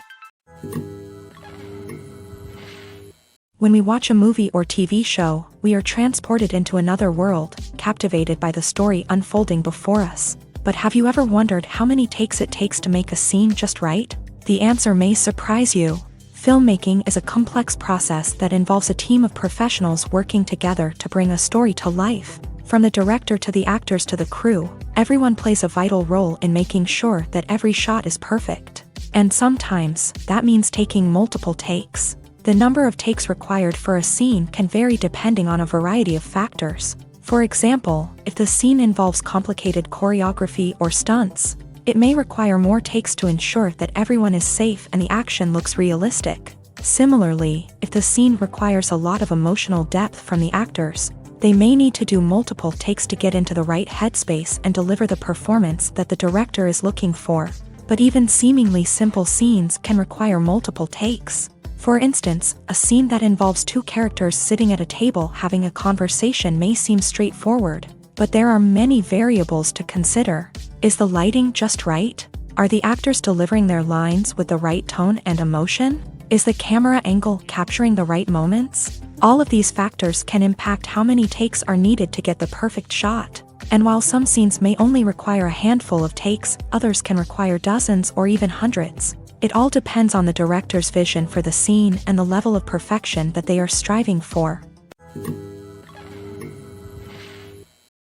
When we watch a movie or TV show, we are transported into another world, captivated by the story unfolding before us. But have you ever wondered how many takes it takes to make a scene just right? The answer may surprise you. Filmmaking is a complex process that involves a team of professionals working together to bring a story to life. From the director to the actors to the crew, everyone plays a vital role in making sure that every shot is perfect. And sometimes, that means taking multiple takes. The number of takes required for a scene can vary depending on a variety of factors. For example, if the scene involves complicated choreography or stunts, it may require more takes to ensure that everyone is safe and the action looks realistic. Similarly, if the scene requires a lot of emotional depth from the actors, they may need to do multiple takes to get into the right headspace and deliver the performance that the director is looking for. But even seemingly simple scenes can require multiple takes. For instance, a scene that involves two characters sitting at a table having a conversation may seem straightforward, but there are many variables to consider. Is the lighting just right? Are the actors delivering their lines with the right tone and emotion? Is the camera angle capturing the right moments? All of these factors can impact how many takes are needed to get the perfect shot. And while some scenes may only require a handful of takes, others can require dozens or even hundreds. It all depends on the director's vision for the scene and the level of perfection that they are striving for.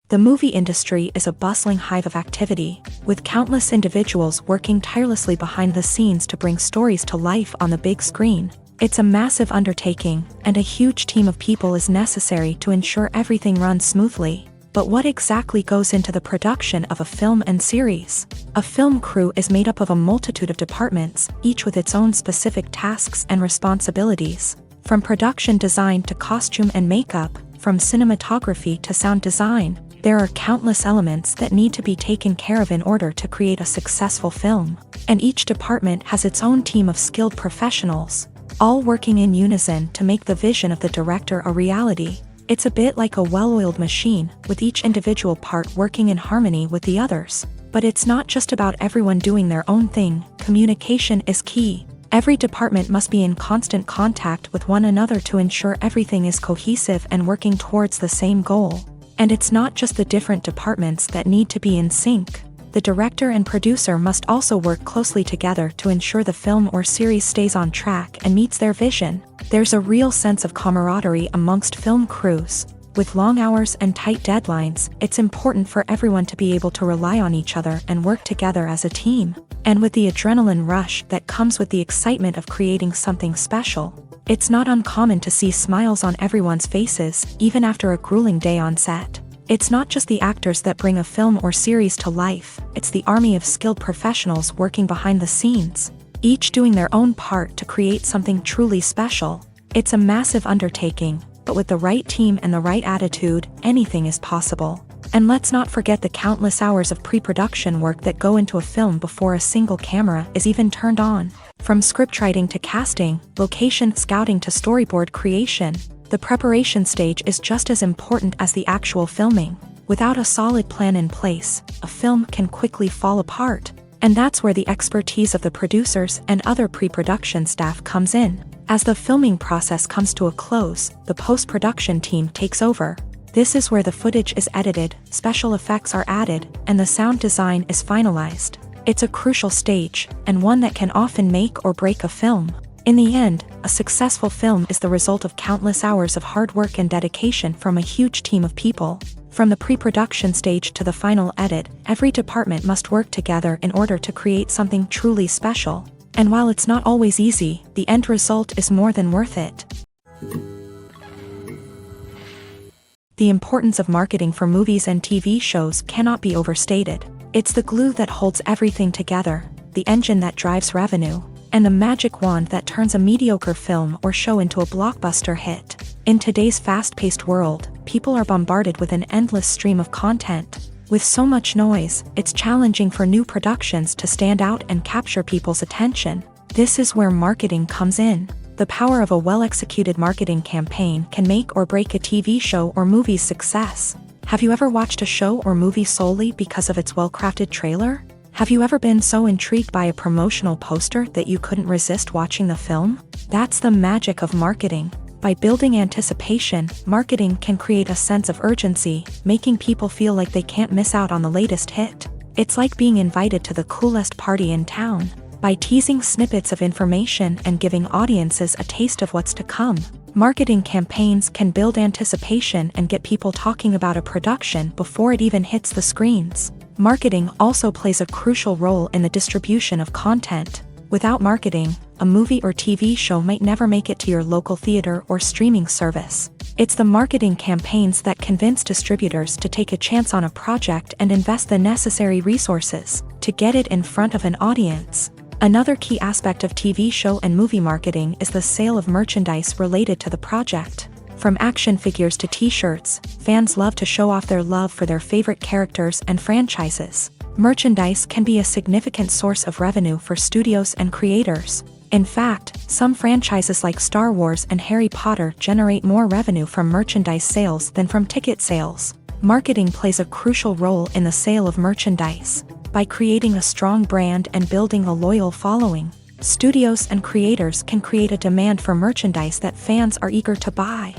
The movie industry is a bustling hive of activity, with countless individuals working tirelessly behind the scenes to bring stories to life on the big screen. It's a massive undertaking, and a huge team of people is necessary to ensure everything runs smoothly. But what exactly goes into the production of a film and series? A film crew is made up of a multitude of departments, each with its own specific tasks and responsibilities. From production design to costume and makeup, from cinematography to sound design, there are countless elements that need to be taken care of in order to create a successful film. And each department has its own team of skilled professionals, all working in unison to make the vision of the director a reality. It's a bit like a well-oiled machine, with each individual part working in harmony with the others. But it's not just about everyone doing their own thing. Communication is key. Every department must be in constant contact with one another to ensure everything is cohesive and working towards the same goal. And it's not just the different departments that need to be in sync. The director and producer must also work closely together to ensure the film or series stays on track and meets their vision. There's a real sense of camaraderie amongst film crews. With long hours and tight deadlines, it's important for everyone to be able to rely on each other and work together as a team. And with the adrenaline rush that comes with the excitement of creating something special, it's not uncommon to see smiles on everyone's faces, even after a grueling day on set. It's not just the actors that bring a film or series to life, it's the army of skilled professionals working behind the scenes, each doing their own part to create something truly special. It's a massive undertaking, but with the right team and the right attitude, anything is possible. And let's not forget the countless hours of pre-production work that go into a film before a single camera is even turned on. From scriptwriting to casting, location scouting to storyboard creation, the preparation stage is just as important as the actual filming. Without a solid plan in place, a film can quickly fall apart. And that's where the expertise of the producers and other pre-production staff comes in. As the filming process comes to a close, the post-production team takes over. This is where the footage is edited, special effects are added, and the sound design is finalized. It's a crucial stage, and one that can often make or break a film. In the end, a successful film is the result of countless hours of hard work and dedication from a huge team of people. From the pre-production stage to the final edit, every department must work together in order to create something truly special. And while it's not always easy, the end result is more than worth it. The importance of marketing for movies and TV shows cannot be overstated. It's the glue that holds everything together, the engine that drives revenue, and the magic wand that turns a mediocre film or show into a blockbuster hit. In today's fast-paced world, people are bombarded with an endless stream of content. With so much noise, it's challenging for new productions to stand out and capture people's attention. This is where marketing comes in. The power of a well-executed marketing campaign can make or break a TV show or movie's success. Have you ever watched a show or movie solely because of its well-crafted trailer? Have you ever been so intrigued by a promotional poster that you couldn't resist watching the film? That's the magic of marketing. By building anticipation, marketing can create a sense of urgency, making people feel like they can't miss out on the latest hit. It's like being invited to the coolest party in town. By teasing snippets of information and giving audiences a taste of what's to come, marketing campaigns can build anticipation and get people talking about a production before it even hits the screens. Marketing also plays a crucial role in the distribution of content. Without marketing, a movie or TV show might never make it to your local theater or streaming service. It's the marketing campaigns that convince distributors to take a chance on a project and invest the necessary resources to get it in front of an audience. Another key aspect of TV show and movie marketing is the sale of merchandise related to the project. From action figures to t-shirts, fans love to show off their love for their favorite characters and franchises. Merchandise can be a significant source of revenue for studios and creators. In fact, some franchises like Star Wars and Harry Potter generate more revenue from merchandise sales than from ticket sales. Marketing plays a crucial role in the sale of merchandise. By creating a strong brand and building a loyal following, studios and creators can create a demand for merchandise that fans are eager to buy.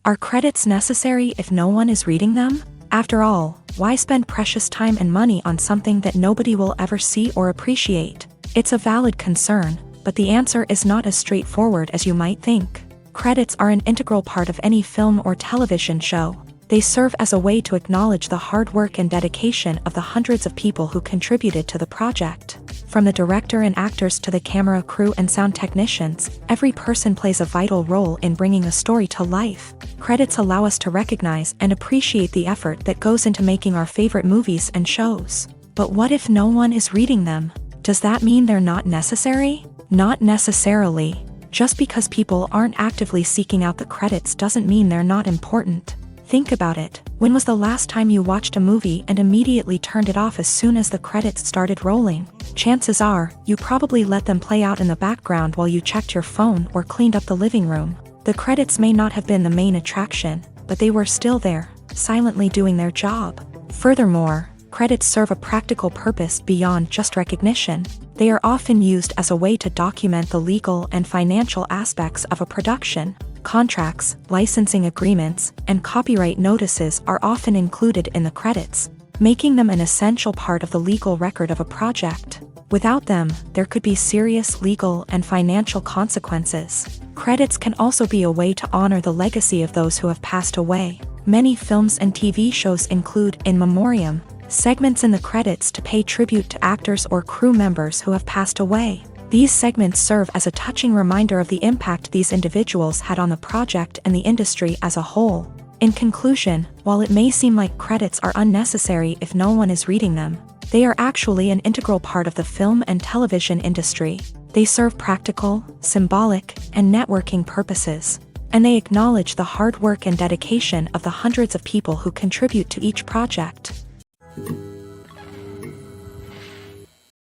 Are credits necessary if no one is reading them? After all, why spend precious time and money on something that nobody will ever see or appreciate? It's a valid concern, but the answer is not as straightforward as you might think. Credits are an integral part of any film or television show. They serve as a way to acknowledge the hard work and dedication of the hundreds of people who contributed to the project. From the director and actors to the camera crew and sound technicians, every person plays a vital role in bringing a story to life. Credits allow us to recognize and appreciate the effort that goes into making our favorite movies and shows. But what if no one is reading them? Does that mean they're not necessary? Not necessarily. Just because people aren't actively seeking out the credits doesn't mean they're not important. Think about it. When was the last time you watched a movie and immediately turned it off as soon as the credits started rolling? Chances are, you probably let them play out in the background while you checked your phone or cleaned up the living room. The credits may not have been the main attraction, but they were still there, silently doing their job. Furthermore, credits serve a practical purpose beyond just recognition. They are often used as a way to document the legal and financial aspects of a production. Contracts, licensing agreements, and copyright notices are often included in the credits, making them an essential part of the legal record of a project. Without them, there could be serious legal and financial consequences. Credits can also be a way to honor the legacy of those who have passed away. Many films and TV shows include in memoriam segments in the credits to pay tribute to actors or crew members who have passed away. These segments serve as a touching reminder of the impact these individuals had on the project and the industry as a whole. In conclusion, while it may seem like credits are unnecessary if no one is reading them, they are actually an integral part of the film and television industry. They serve practical, symbolic, and networking purposes, and they acknowledge the hard work and dedication of the hundreds of people who contribute to each project.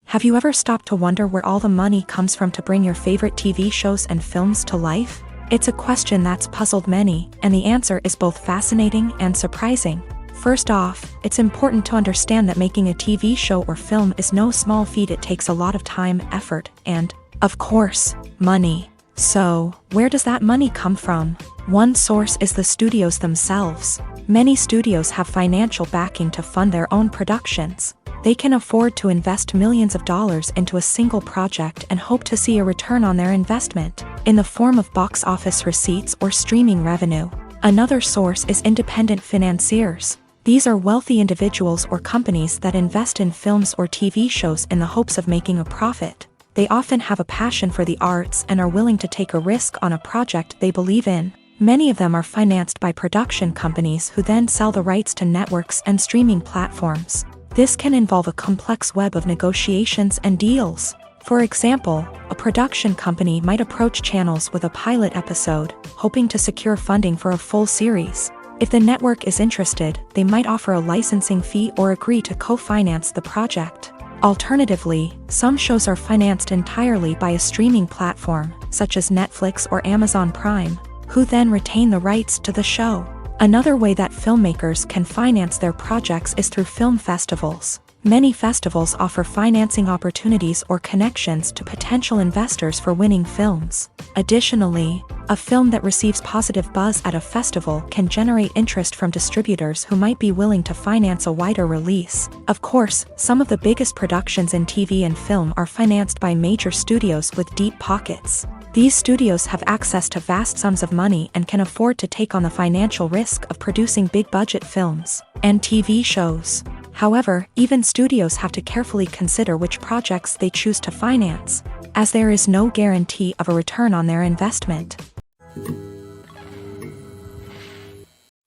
Have you ever stopped to wonder where all the money comes from to bring your favorite TV shows and films to life? It's a question that's puzzled many, and the answer is both fascinating and surprising. First off, it's important to understand that making a TV show or film is no small feat. It takes a lot of time, effort, and, of course, money. So, where does that money come from? One source is the studios themselves. Many studios have financial backing to fund their own productions. They can afford to invest millions of dollars into a single project and hope to see a return on their investment, in the form of box office receipts or streaming revenue. Another source is independent financiers. These are wealthy individuals or companies that invest in films or TV shows in the hopes of making a profit. They often have a passion for the arts and are willing to take a risk on a project they believe in. Many of them are financed by production companies who then sell the rights to networks and streaming platforms. This can involve a complex web of negotiations and deals. For example, a production company might approach channels with a pilot episode, hoping to secure funding for a full series. If the network is interested, they might offer a licensing fee or agree to co-finance the project. Alternatively, some shows are financed entirely by a streaming platform, such as Netflix or Amazon Prime, who then retain the rights to the show. Another way that filmmakers can finance their projects is through film festivals. Many festivals offer financing opportunities or connections to potential investors for winning films. Additionally, a film that receives positive buzz at a festival can generate interest from distributors who might be willing to finance a wider release. Of course, some of the biggest productions in TV and film are financed by major studios with deep pockets. These studios have access to vast sums of money and can afford to take on the financial risk of producing big-budget films and TV shows. However, even studios have to carefully consider which projects they choose to finance, as there is no guarantee of a return on their investment.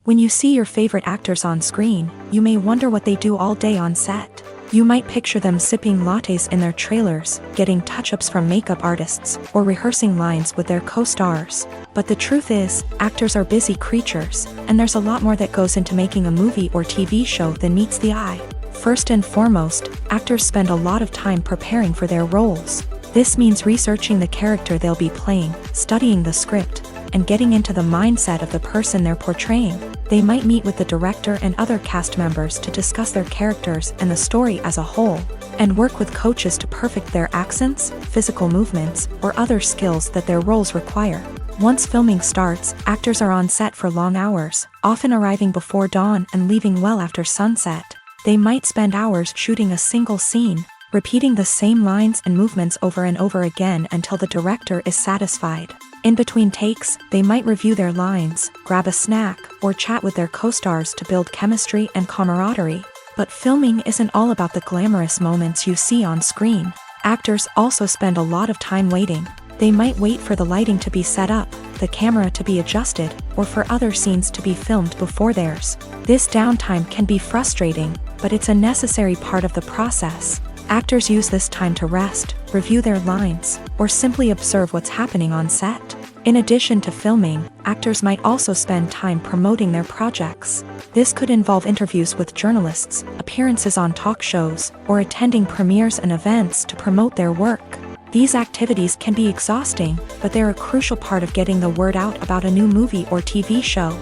When you see your favorite actors on screen, you may wonder what they do all day on set. You might picture them sipping lattes in their trailers, getting touch-ups from makeup artists, or rehearsing lines with their co-stars. But the truth is, actors are busy creatures, and there's a lot more that goes into making a movie or TV show than meets the eye. First and foremost, actors spend a lot of time preparing for their roles. This means researching the character they'll be playing, studying the script, and getting into the mindset of the person they're portraying. They might meet with the director and other cast members to discuss their characters and the story as a whole, and work with coaches to perfect their accents, physical movements, or other skills that their roles require. Once filming starts, actors are on set for long hours, often arriving before dawn and leaving well after sunset. They might spend hours shooting a single scene, repeating the same lines and movements over and over again until the director is satisfied. In between takes, they might review their lines, grab a snack, or chat with their co-stars to build chemistry and camaraderie. But filming isn't all about the glamorous moments you see on screen. Actors also spend a lot of time waiting. They might wait for the lighting to be set up, the camera to be adjusted, or for other scenes to be filmed before theirs. This downtime can be frustrating, but it's a necessary part of the process. Actors use this time to rest, review their lines, or simply observe what's happening on set. In addition to filming, actors might also spend time promoting their projects. This could involve interviews with journalists, appearances on talk shows, or attending premieres and events to promote their work. These activities can be exhausting, but they're a crucial part of getting the word out about a new movie or TV show.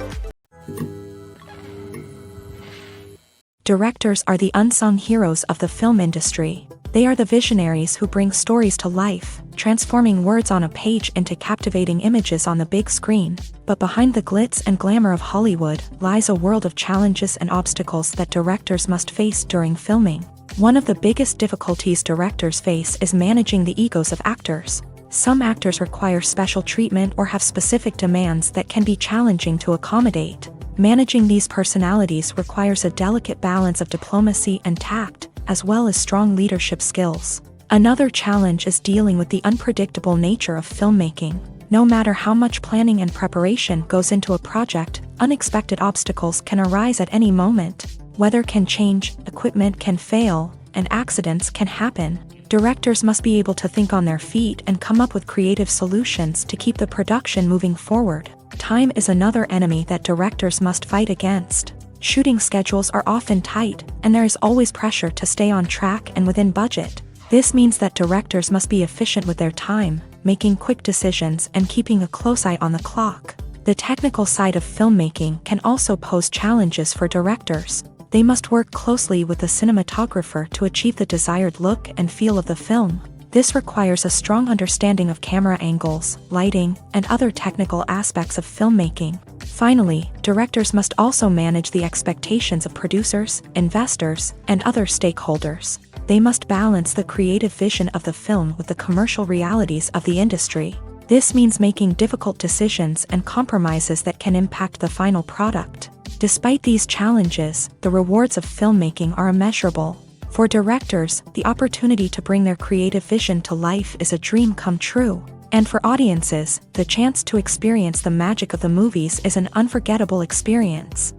Directors are the unsung heroes of the film industry. They are the visionaries who bring stories to life, transforming words on a page into captivating images on the big screen. But behind the glitz and glamour of Hollywood lies a world of challenges and obstacles that directors must face during filming. One of the biggest difficulties directors face is managing the egos of actors. Some actors require special treatment or have specific demands that can be challenging to accommodate. Managing these personalities requires a delicate balance of diplomacy and tact, as well as strong leadership skills. Another challenge is dealing with the unpredictable nature of filmmaking. No matter how much planning and preparation goes into a project, unexpected obstacles can arise at any moment. Weather can change, equipment can fail, and accidents can happen. Directors must be able to think on their feet and come up with creative solutions to keep the production moving forward. Time is another enemy that directors must fight against. Shooting schedules are often tight, and there is always pressure to stay on track and within budget. This means that directors must be efficient with their time, making quick decisions and keeping a close eye on the clock. The technical side of filmmaking can also pose challenges for directors. They must work closely with the cinematographer to achieve the desired look and feel of the film. This requires a strong understanding of camera angles, lighting, and other technical aspects of filmmaking. Finally, directors must also manage the expectations of producers, investors, and other stakeholders. They must balance the creative vision of the film with the commercial realities of the industry. This means making difficult decisions and compromises that can impact the final product. Despite these challenges, the rewards of filmmaking are immeasurable. For directors, the opportunity to bring their creative vision to life is a dream come true. And for audiences, the chance to experience the magic of the movies is an unforgettable experience.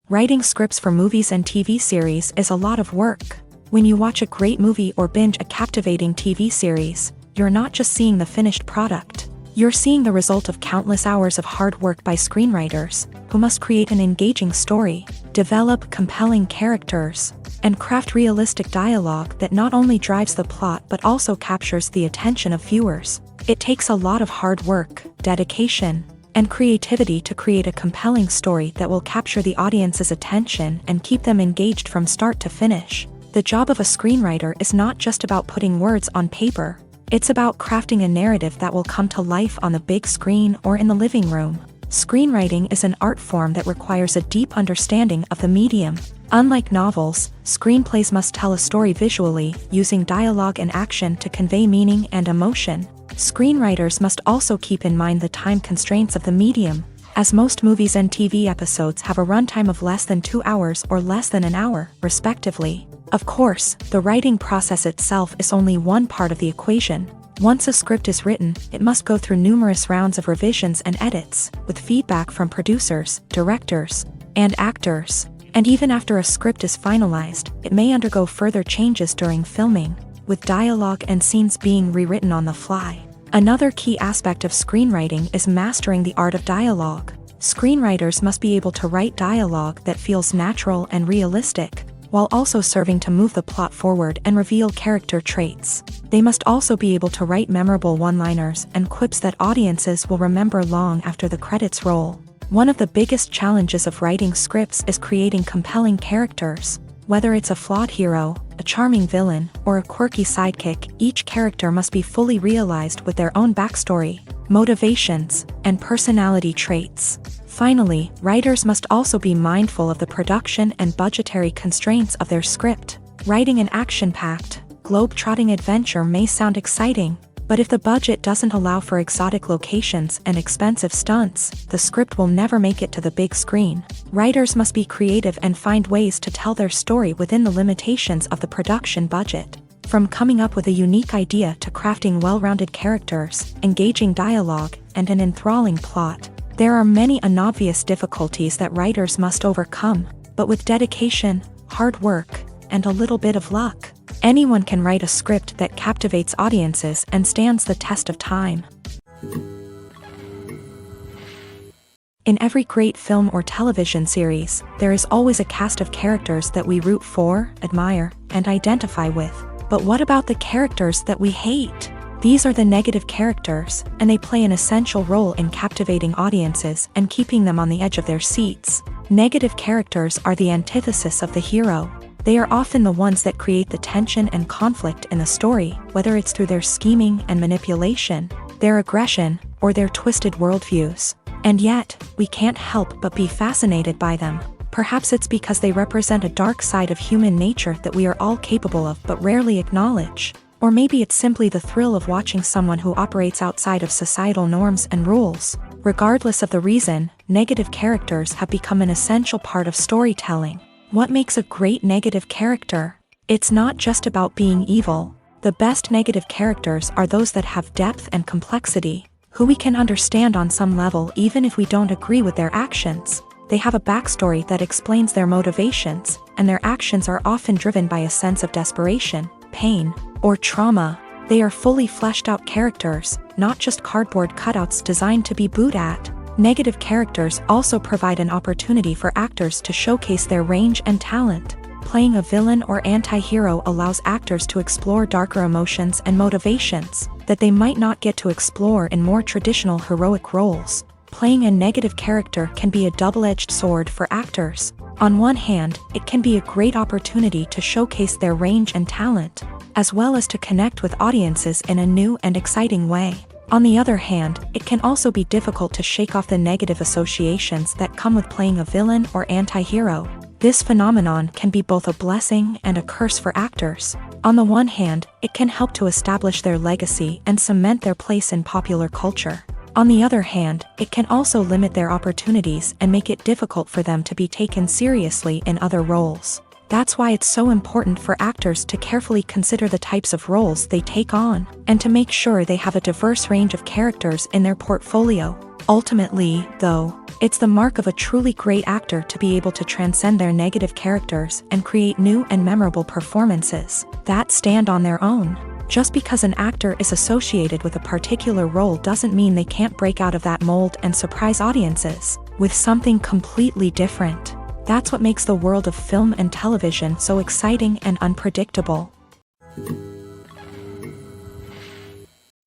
Writing scripts for movies and TV series is a lot of work. When you watch a great movie or binge a captivating TV series, you're not just seeing the finished product. You're seeing the result of countless hours of hard work by screenwriters, who must create an engaging story, develop compelling characters, and craft realistic dialogue that not only drives the plot but also captures the attention of viewers. It takes a lot of hard work, dedication, and creativity to create a compelling story that will capture the audience's attention and keep them engaged from start to finish. The job of a screenwriter is not just about putting words on paper. It's about crafting a narrative that will come to life on the big screen or in the living room. Screenwriting is an art form that requires a deep understanding of the medium. Unlike novels, screenplays must tell a story visually, using dialogue and action to convey meaning and emotion. Screenwriters must also keep in mind the time constraints of the medium, as most movies and TV episodes have a runtime of less than 2 hours or less than an hour, respectively. Of course, the writing process itself is only one part of the equation. Once a script is written, it must go through numerous rounds of revisions and edits, with feedback from producers, directors, and actors. And even after a script is finalized, it may undergo further changes during filming, with dialogue and scenes being rewritten on the fly. Another key aspect of screenwriting is mastering the art of dialogue. Screenwriters must be able to write dialogue that feels natural and realistic, while also serving to move the plot forward and reveal character traits. They must also be able to write memorable one-liners and quips that audiences will remember long after the credits roll. One of the biggest challenges of writing scripts is creating compelling characters. Whether it's a flawed hero, a charming villain, or a quirky sidekick, each character must be fully realized with their own backstory, motivations, and personality traits. Finally, writers must also be mindful of the production and budgetary constraints of their script. Writing an action-packed, globe-trotting adventure may sound exciting, but if the budget doesn't allow for exotic locations and expensive stunts, the script will never make it to the big screen. Writers must be creative and find ways to tell their story within the limitations of the production budget. From coming up with a unique idea to crafting well-rounded characters, engaging dialogue, and an enthralling plot, there are many unobvious difficulties that writers must overcome, but with dedication, hard work, and a little bit of luck, anyone can write a script that captivates audiences and stands the test of time. In every great film or television series, there is always a cast of characters that we root for, admire, and identify with. But what about the characters that we hate? These are the negative characters, and they play an essential role in captivating audiences and keeping them on the edge of their seats. Negative characters are the antithesis of the hero. They are often the ones that create the tension and conflict in the story, whether it's through their scheming and manipulation, their aggression, or their twisted worldviews. And yet, we can't help but be fascinated by them. Perhaps it's because they represent a dark side of human nature that we are all capable of but rarely acknowledge. Or maybe it's simply the thrill of watching someone who operates outside of societal norms and rules. Regardless of the reason, negative characters have become an essential part of storytelling. What makes a great negative character? It's not just about being evil. The best negative characters are those that have depth and complexity, who we can understand on some level even if we don't agree with their actions. They have a backstory that explains their motivations, and their actions are often driven by a sense of desperation, pain, or trauma. They are fully fleshed out characters, not just cardboard cutouts designed to be booed at. Negative characters also provide an opportunity for actors to showcase their range and talent. Playing a villain or anti-hero allows actors to explore darker emotions and motivations that they might not get to explore in more traditional heroic roles. Playing a negative character can be a double-edged sword for actors. On one hand, it can be a great opportunity to showcase their range and talent, as well as to connect with audiences in a new and exciting way. On the other hand, it can also be difficult to shake off the negative associations that come with playing a villain or anti-hero. This phenomenon can be both a blessing and a curse for actors. On the one hand, it can help to establish their legacy and cement their place in popular culture. On the other hand, it can also limit their opportunities and make it difficult for them to be taken seriously in other roles. That's why it's so important for actors to carefully consider the types of roles they take on, and to make sure they have a diverse range of characters in their portfolio. Ultimately, though, it's the mark of a truly great actor to be able to transcend their negative characters and create new and memorable performances that stand on their own. Just because an actor is associated with a particular role doesn't mean they can't break out of that mold and surprise audiences with something completely different. That's what makes the world of film and television so exciting and unpredictable.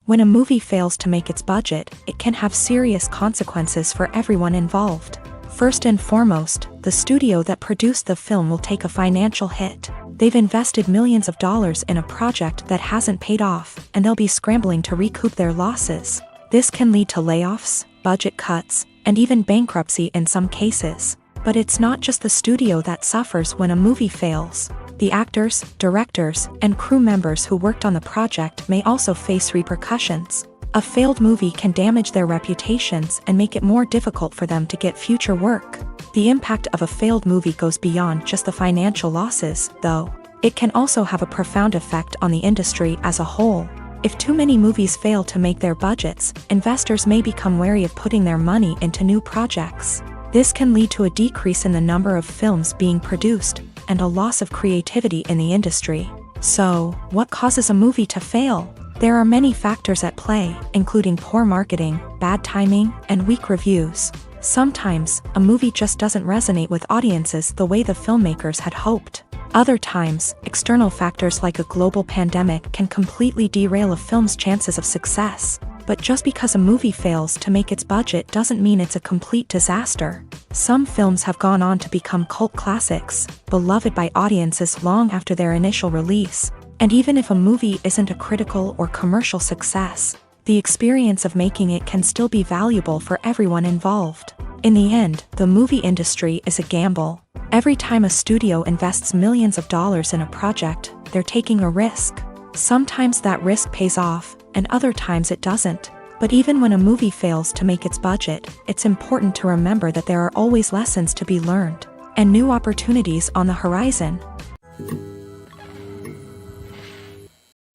When a movie fails to make its budget, it can have serious consequences for everyone involved. First and foremost, the studio that produced the film will take a financial hit. They've invested millions of dollars in a project that hasn't paid off, and they'll be scrambling to recoup their losses. This can lead to layoffs, budget cuts, and even bankruptcy in some cases. But it's not just the studio that suffers when a movie fails. The actors, directors, and crew members who worked on the project may also face repercussions. A failed movie can damage their reputations and make it more difficult for them to get future work. The impact of a failed movie goes beyond just the financial losses, though. It can also have a profound effect on the industry as a whole. If too many movies fail to make their budgets, investors may become wary of putting their money into new projects. This can lead to a decrease in the number of films being produced, and a loss of creativity in the industry. So, what causes a movie to fail? There are many factors at play, including poor marketing, bad timing, and weak reviews. Sometimes, a movie just doesn't resonate with audiences the way the filmmakers had hoped. Other times, external factors like a global pandemic can completely derail a film's chances of success. But just because a movie fails to make its budget doesn't mean it's a complete disaster. Some films have gone on to become cult classics, beloved by audiences long after their initial release. And even if a movie isn't a critical or commercial success, the experience of making it can still be valuable for everyone involved. In the end, the movie industry is a gamble. Every time a studio invests millions of dollars in a project, they're taking a risk. Sometimes that risk pays off, and other times it doesn't. But even when a movie fails to make its budget, it's important to remember that there are always lessons to be learned, and new opportunities on the horizon.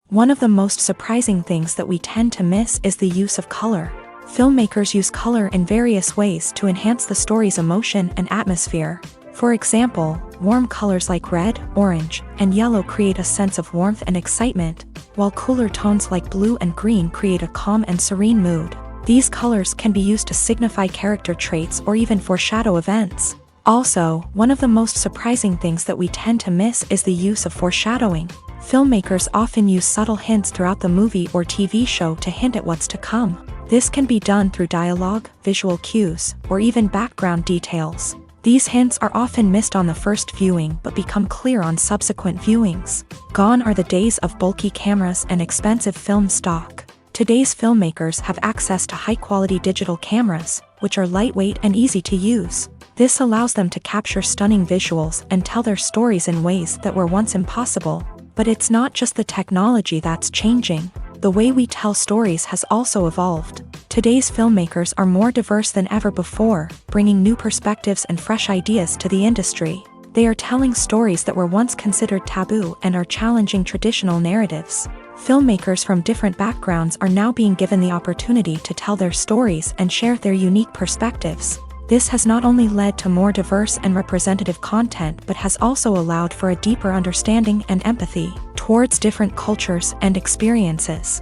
One of the most surprising things that we tend to miss is the use of color. Filmmakers use color in various ways to enhance the story's emotion and atmosphere. For example, warm colors like red, orange, and yellow create a sense of warmth and excitement, while cooler tones like blue and green create a calm and serene mood. These colors can be used to signify character traits or even foreshadow events. Also, one of the most surprising things that we tend to miss is the use of foreshadowing. Filmmakers often use subtle hints throughout the movie or TV show to hint at what's to come. This can be done through dialogue, visual cues, or even background details. These hints are often missed on the first viewing but become clear on subsequent viewings. Gone are the days of bulky cameras and expensive film stock. Today's filmmakers have access to high-quality digital cameras, which are lightweight and easy to use. This allows them to capture stunning visuals and tell their stories in ways that were once impossible. But it's not just the technology that's changing. The way we tell stories has also evolved. Today's filmmakers are more diverse than ever before, bringing new perspectives and fresh ideas to the industry. They are telling stories that were once considered taboo and are challenging traditional narratives. Filmmakers from different backgrounds are now being given the opportunity to tell their stories and share their unique perspectives. This has not only led to more diverse and representative content but has also allowed for a deeper understanding and empathy towards different cultures and experiences.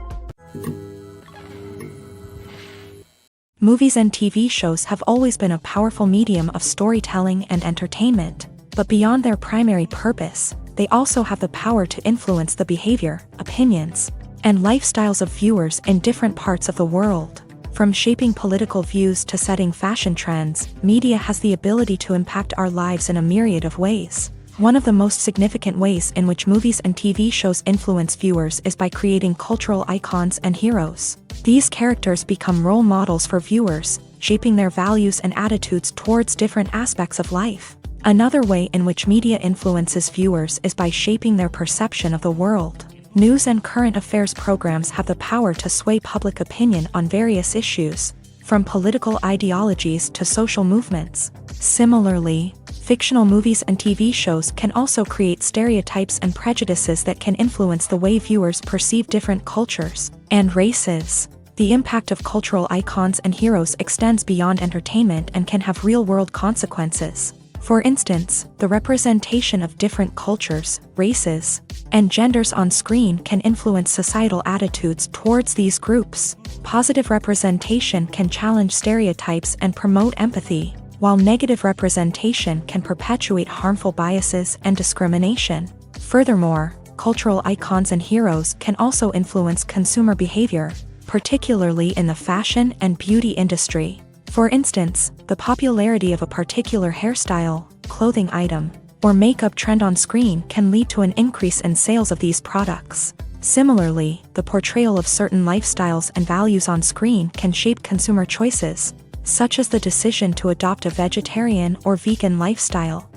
Movies and TV shows have always been a powerful medium of storytelling and entertainment, but beyond their primary purpose, they also have the power to influence the behavior, opinions, and lifestyles of viewers in different parts of the world. From shaping political views to setting fashion trends, media has the ability to impact our lives in a myriad of ways. One of the most significant ways in which movies and TV shows influence viewers is by creating cultural icons and heroes. These characters become role models for viewers, shaping their values and attitudes towards different aspects of life. Another way in which media influences viewers is by shaping their perception of the world. News and current affairs programs have the power to sway public opinion on various issues, from political ideologies to social movements. Similarly, fictional movies and TV shows can also create stereotypes and prejudices that can influence the way viewers perceive different cultures and races. The impact of cultural icons and heroes extends beyond entertainment and can have real-world consequences. For instance, the representation of different cultures, races, and genders on screen can influence societal attitudes towards these groups. Positive representation can challenge stereotypes and promote empathy, while negative representation can perpetuate harmful biases and discrimination. Furthermore, cultural icons and heroes can also influence consumer behavior, particularly in the fashion and beauty industry. For instance, the popularity of a particular hairstyle, clothing item, or makeup trend on screen can lead to an increase in sales of these products. Similarly, the portrayal of certain lifestyles and values on screen can shape consumer choices, such as the decision to adopt a vegetarian or vegan lifestyle.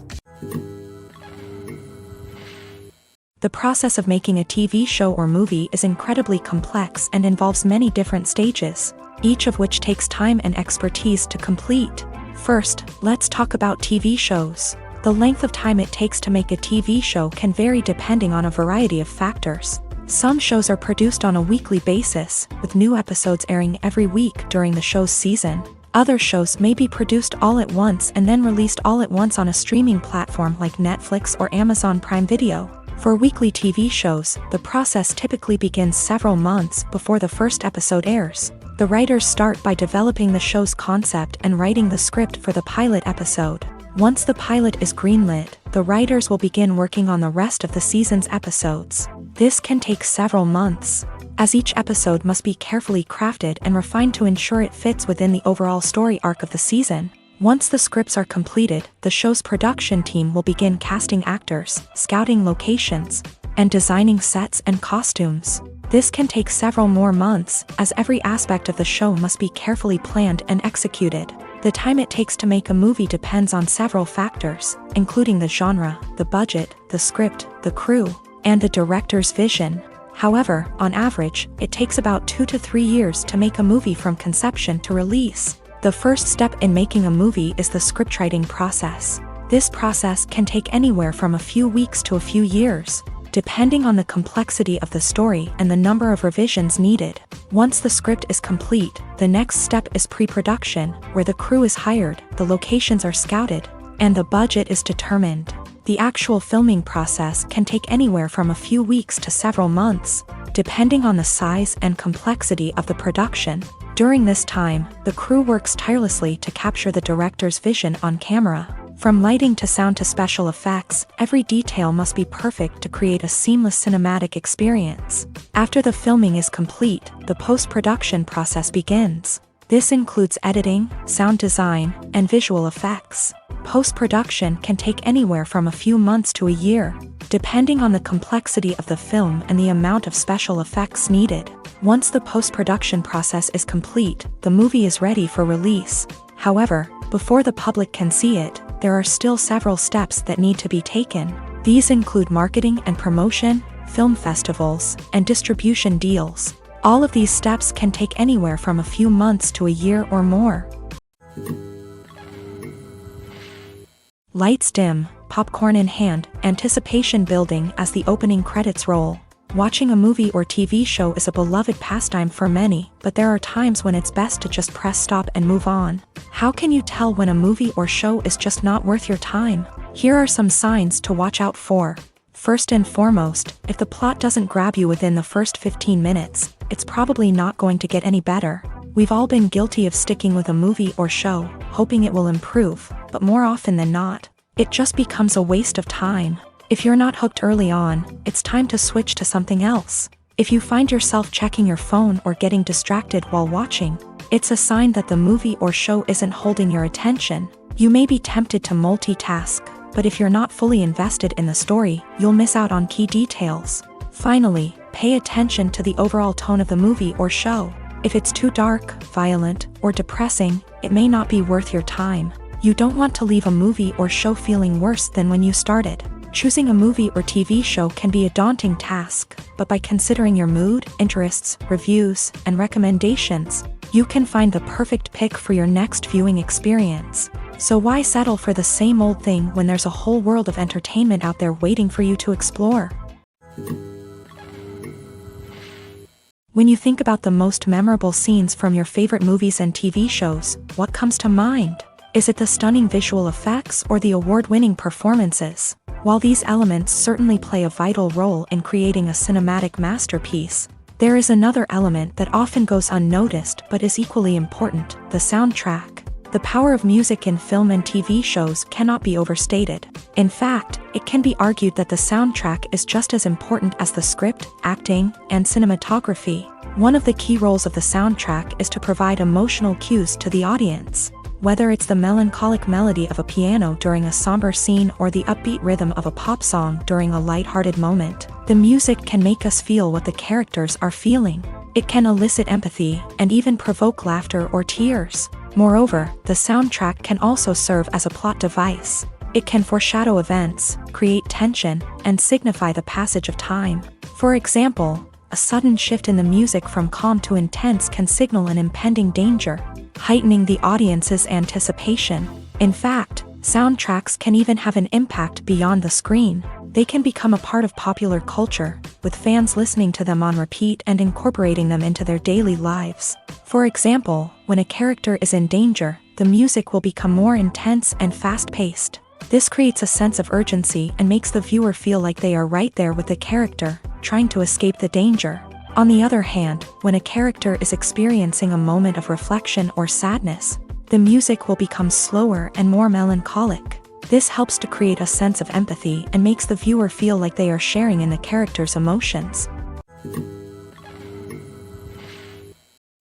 The process of making a TV show or movie is incredibly complex and involves many different stages, each of which takes time and expertise to complete. First, let's talk about TV shows. The length of time it takes to make a TV show can vary depending on a variety of factors. Some shows are produced on a weekly basis, with new episodes airing every week during the show's season. Other shows may be produced all at once and then released all at once on a streaming platform like Netflix or Amazon Prime Video. For weekly TV shows, the process typically begins several months before the first episode airs. The writers start by developing the show's concept and writing the script for the pilot episode. Once the pilot is greenlit, the writers will begin working on the rest of the season's episodes. This can take several months, as each episode must be carefully crafted and refined to ensure it fits within the overall story arc of the season. Once the scripts are completed, the show's production team will begin casting actors, scouting locations, and designing sets and costumes. This can take several more months, as every aspect of the show must be carefully planned and executed. The time it takes to make a movie depends on several factors, including the genre, the budget, the script, the crew, and the director's vision. However, on average, it takes about 2 to 3 years to make a movie from conception to release. The first step in making a movie is the scriptwriting process. This process can take anywhere from a few weeks to a few years, depending on the complexity of the story and the number of revisions needed. Once the script is complete, the next step is pre-production, where the crew is hired, the locations are scouted, and the budget is determined. The actual filming process can take anywhere from a few weeks to several months, depending on the size and complexity of the production. During this time, the crew works tirelessly to capture the director's vision on camera. From lighting to sound to special effects, every detail must be perfect to create a seamless cinematic experience. After the filming is complete, the post-production process begins. This includes editing, sound design, and visual effects. Post-production can take anywhere from a few months to a year, depending on the complexity of the film and the amount of special effects needed. Once the post-production process is complete, the movie is ready for release. However, before the public can see it, there are still several steps that need to be taken. These include marketing and promotion, film festivals, and distribution deals. All of these steps can take anywhere from a few months to a year or more. Lights dim, popcorn in hand, anticipation building as the opening credits roll. Watching a movie or TV show is a beloved pastime for many, but there are times when it's best to just press stop and move on. How can you tell when a movie or show is just not worth your time? Here are some signs to watch out for. First and foremost, if the plot doesn't grab you within the first 15 minutes, it's probably not going to get any better. We've all been guilty of sticking with a movie or show, hoping it will improve, but more often than not, it just becomes a waste of time. If you're not hooked early on, it's time to switch to something else. If you find yourself checking your phone or getting distracted while watching, it's a sign that the movie or show isn't holding your attention. You may be tempted to multitask, but if you're not fully invested in the story, you'll miss out on key details. Finally, pay attention to the overall tone of the movie or show. If it's too dark, violent, or depressing, it may not be worth your time. You don't want to leave a movie or show feeling worse than when you started. Choosing a movie or TV show can be a daunting task, but by considering your mood, interests, reviews, and recommendations, you can find the perfect pick for your next viewing experience. So why settle for the same old thing when there's a whole world of entertainment out there waiting for you to explore? When you think about the most memorable scenes from your favorite movies and TV shows, what comes to mind? Is it the stunning visual effects or the award-winning performances? While these elements certainly play a vital role in creating a cinematic masterpiece, there is another element that often goes unnoticed but is equally important: the soundtrack. The power of music in film and TV shows cannot be overstated. In fact, it can be argued that the soundtrack is just as important as the script, acting, and cinematography. One of the key roles of the soundtrack is to provide emotional cues to the audience. Whether it's the melancholic melody of a piano during a somber scene or the upbeat rhythm of a pop song during a light-hearted moment, the music can make us feel what the characters are feeling. It can elicit empathy and even provoke laughter or tears. Moreover, the soundtrack can also serve as a plot device. It can foreshadow events, create tension, and signify the passage of time. For example, a sudden shift in the music from calm to intense can signal an impending danger, heightening the audience's anticipation. In fact, soundtracks can even have an impact beyond the screen. They can become a part of popular culture, with fans listening to them on repeat and incorporating them into their daily lives. For example, when a character is in danger, the music will become more intense and fast-paced. This creates a sense of urgency and makes the viewer feel like they are right there with the character, trying to escape the danger. On the other hand, when a character is experiencing a moment of reflection or sadness, the music will become slower and more melancholic. This helps to create a sense of empathy and makes the viewer feel like they are sharing in the character's emotions.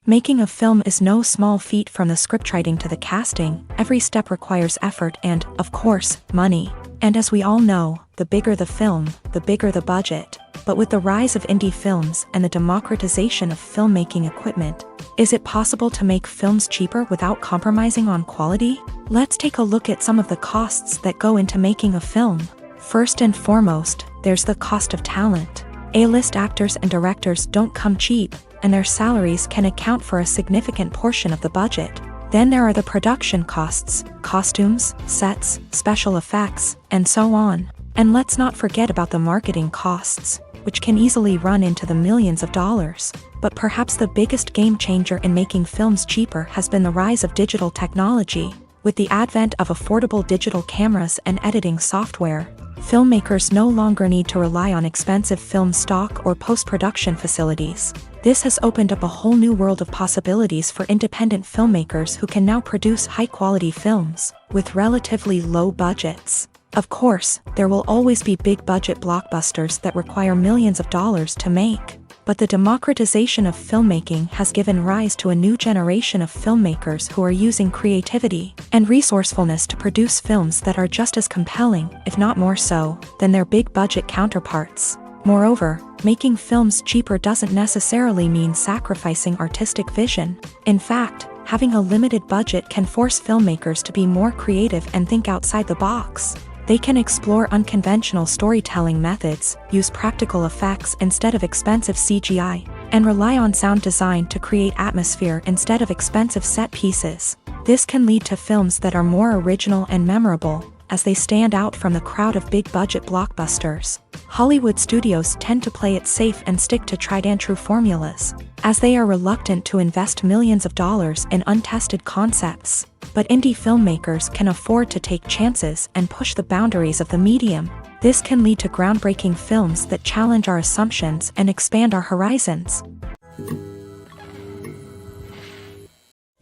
Making a film is no small feat. From the scriptwriting to the casting, every step requires effort and, of course, money. And as we all know, the bigger the film, the bigger the budget. But with the rise of indie films and the democratization of filmmaking equipment, is it possible to make films cheaper without compromising on quality? Let's take a look at some of the costs that go into making a film. First and foremost, there's the cost of talent. A-list actors and directors don't come cheap, and their salaries can account for a significant portion of the budget. Then there are the production costs, costumes, sets, special effects, and so on. And let's not forget about the marketing costs, which can easily run into the millions of dollars. But perhaps the biggest game changer in making films cheaper has been the rise of digital technology. With the advent of affordable digital cameras and editing software, filmmakers no longer need to rely on expensive film stock or post-production facilities. This has opened up a whole new world of possibilities for independent filmmakers who can now produce high-quality films with relatively low budgets. Of course, there will always be big-budget blockbusters that require millions of dollars to make. But the democratization of filmmaking has given rise to a new generation of filmmakers who are using creativity and resourcefulness to produce films that are just as compelling, if not more so, than their big-budget counterparts. Moreover, making films cheaper doesn't necessarily mean sacrificing artistic vision. In fact, having a limited budget can force filmmakers to be more creative and think outside the box. They can explore unconventional storytelling methods, use practical effects instead of expensive CGI, and rely on sound design to create atmosphere instead of expensive set pieces. This can lead to films that are more original and memorable, as they stand out from the crowd of big-budget blockbusters. Hollywood studios tend to play it safe and stick to tried-and-true formulas, as they are reluctant to invest millions of dollars in untested concepts. But indie filmmakers can afford to take chances and push the boundaries of the medium. This can lead to groundbreaking films that challenge our assumptions and expand our horizons.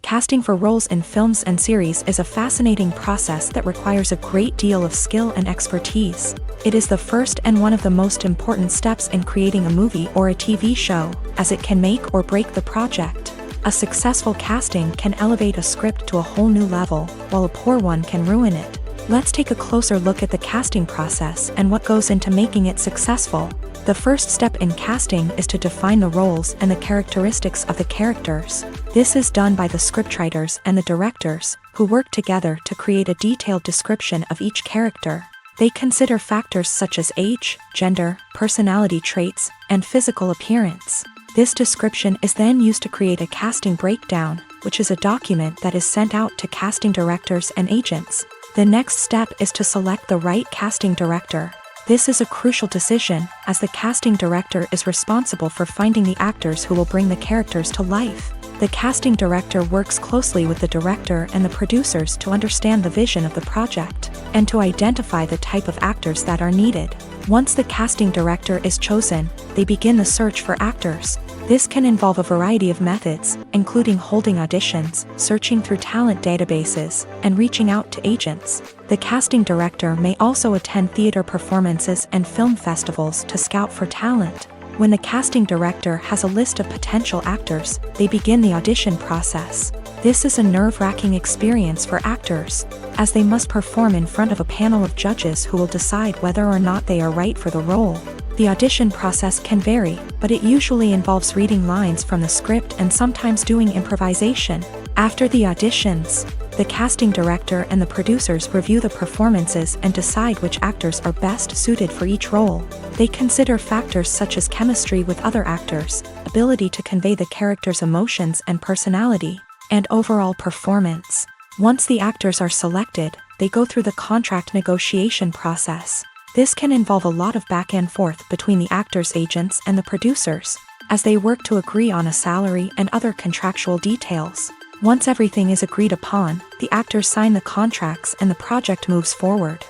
Casting for roles in films and series is a fascinating process that requires a great deal of skill and expertise. It is the first and one of the most important steps in creating a movie or a TV show, as it can make or break the project. A successful casting can elevate a script to a whole new level, while a poor one can ruin it. Let's take a closer look at the casting process and what goes into making it successful. The first step in casting is to define the roles and the characteristics of the characters. This is done by the scriptwriters and the directors, who work together to create a detailed description of each character. They consider factors such as age, gender, personality traits, and physical appearance. This description is then used to create a casting breakdown, which is a document that is sent out to casting directors and agents. The next step is to select the right casting director. This is a crucial decision, as the casting director is responsible for finding the actors who will bring the characters to life. The casting director works closely with the director and the producers to understand the vision of the project, and to identify the type of actors that are needed. Once the casting director is chosen, they begin the search for actors. This can involve a variety of methods, including holding auditions, searching through talent databases, and reaching out to agents. The casting director may also attend theater performances and film festivals to scout for talent. When the casting director has a list of potential actors, they begin the audition process. This is a nerve-wracking experience for actors, as they must perform in front of a panel of judges who will decide whether or not they are right for the role. The audition process can vary, but it usually involves reading lines from the script and sometimes doing improvisation. After the auditions, the casting director and the producers review the performances and decide which actors are best suited for each role. They consider factors such as chemistry with other actors, ability to convey the character's emotions and personality, and overall performance. Once the actors are selected, they go through the contract negotiation process. This can involve a lot of back and forth between the actors' agents and the producers, as they work to agree on a salary and other contractual details. Once everything is agreed upon, the actors sign the contracts and the project moves forward.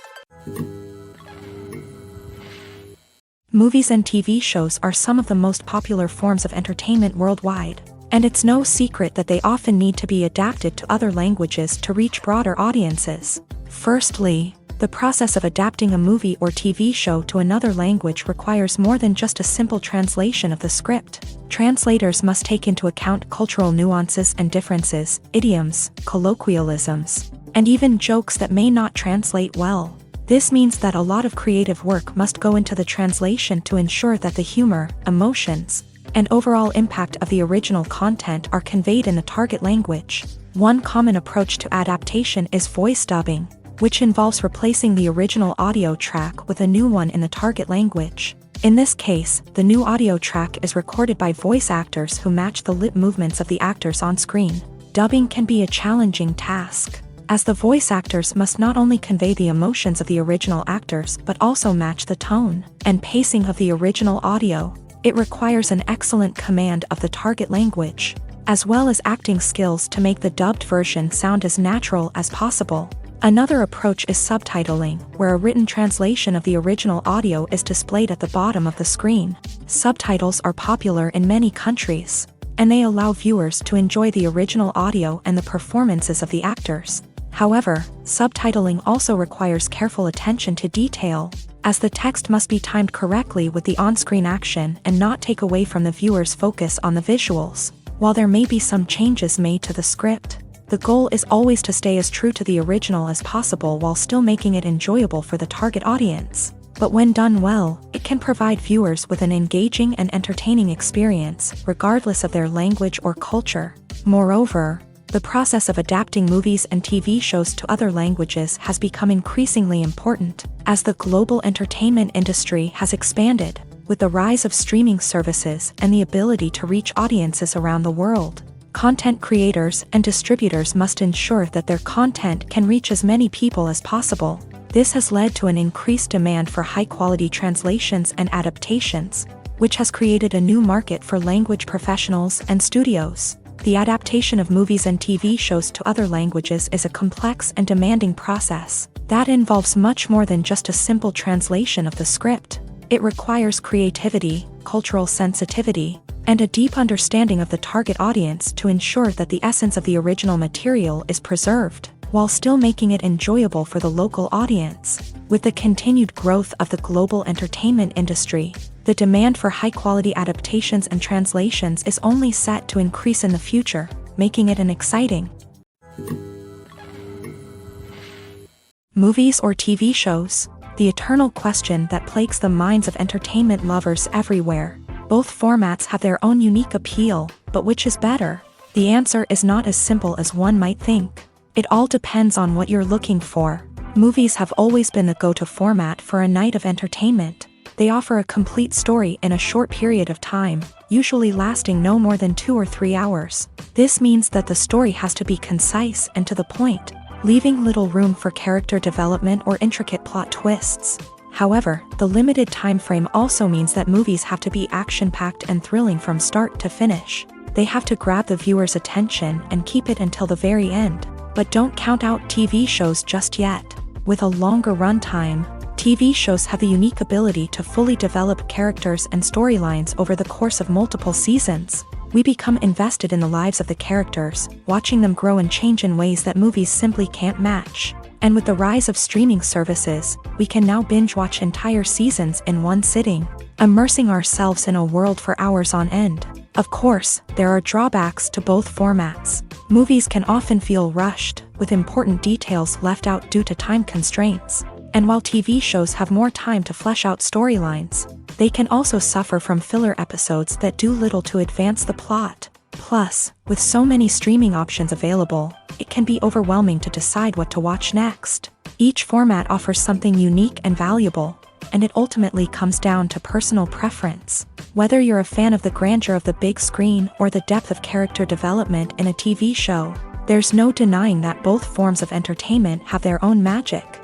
Movies and TV shows are some of the most popular forms of entertainment worldwide, and it's no secret that they often need to be adapted to other languages to reach broader audiences. Firstly, the process of adapting a movie or TV show to another language requires more than just a simple translation of the script. Translators must take into account cultural nuances and differences, idioms, colloquialisms, and even jokes that may not translate well. This means that a lot of creative work must go into the translation to ensure that the humor, emotions, and overall impact of the original content are conveyed in the target language. One common approach to adaptation is voice dubbing, which involves replacing the original audio track with a new one in the target language. In this case, the new audio track is recorded by voice actors who match the lip movements of the actors on screen. Dubbing can be a challenging task, as the voice actors must not only convey the emotions of the original actors but also match the tone and pacing of the original audio. It requires an excellent command of the target language, as well as acting skills to make the dubbed version sound as natural as possible. Another approach is subtitling, where a written translation of the original audio is displayed at the bottom of the screen. Subtitles are popular in many countries, and they allow viewers to enjoy the original audio and the performances of the actors. However, subtitling also requires careful attention to detail, as the text must be timed correctly with the on-screen action and not take away from the viewer's focus on the visuals. While there may be some changes made to the script, the goal is always to stay as true to the original as possible while still making it enjoyable for the target audience. But when done well, it can provide viewers with an engaging and entertaining experience, regardless of their language or culture. Moreover, the process of adapting movies and TV shows to other languages has become increasingly important, as the global entertainment industry has expanded, with the rise of streaming services and the ability to reach audiences around the world. Content creators and distributors must ensure that their content can reach as many people as possible. This has led to an increased demand for high-quality translations and adaptations, which has created a new market for language professionals and studios. The adaptation of movies and TV shows to other languages is a complex and demanding process that involves much more than just a simple translation of the script. It requires creativity, cultural sensitivity, and a deep understanding of the target audience to ensure that the essence of the original material is preserved, while still making it enjoyable for the local audience. With the continued growth of the global entertainment industry, the demand for high-quality adaptations and translations is only set to increase in the future, making it an exciting. Movies or TV shows? The eternal question that plagues the minds of entertainment lovers everywhere. Both formats have their own unique appeal, but which is better? The answer is not as simple as one might think. It all depends on what you're looking for. Movies have always been the go-to format for a night of entertainment. They offer a complete story in a short period of time, usually lasting no more than 2 or 3 hours. This means that the story has to be concise and to the point, leaving little room for character development or intricate plot twists. However, the limited time frame also means that movies have to be action-packed and thrilling from start to finish. They have to grab the viewer's attention and keep it until the very end. But don't count out TV shows just yet. With a longer runtime, TV shows have the unique ability to fully develop characters and storylines over the course of multiple seasons. We become invested in the lives of the characters, watching them grow and change in ways that movies simply can't match. And with the rise of streaming services, we can now binge-watch entire seasons in one sitting, immersing ourselves in a world for hours on end. Of course, there are drawbacks to both formats. Movies can often feel rushed, with important details left out due to time constraints. And while TV shows have more time to flesh out storylines, they can also suffer from filler episodes that do little to advance the plot. Plus, with so many streaming options available, it can be overwhelming to decide what to watch next. Each format offers something unique and valuable, and it ultimately comes down to personal preference. Whether you're a fan of the grandeur of the big screen or the depth of character development in a TV show, there's no denying that both forms of entertainment have their own magic.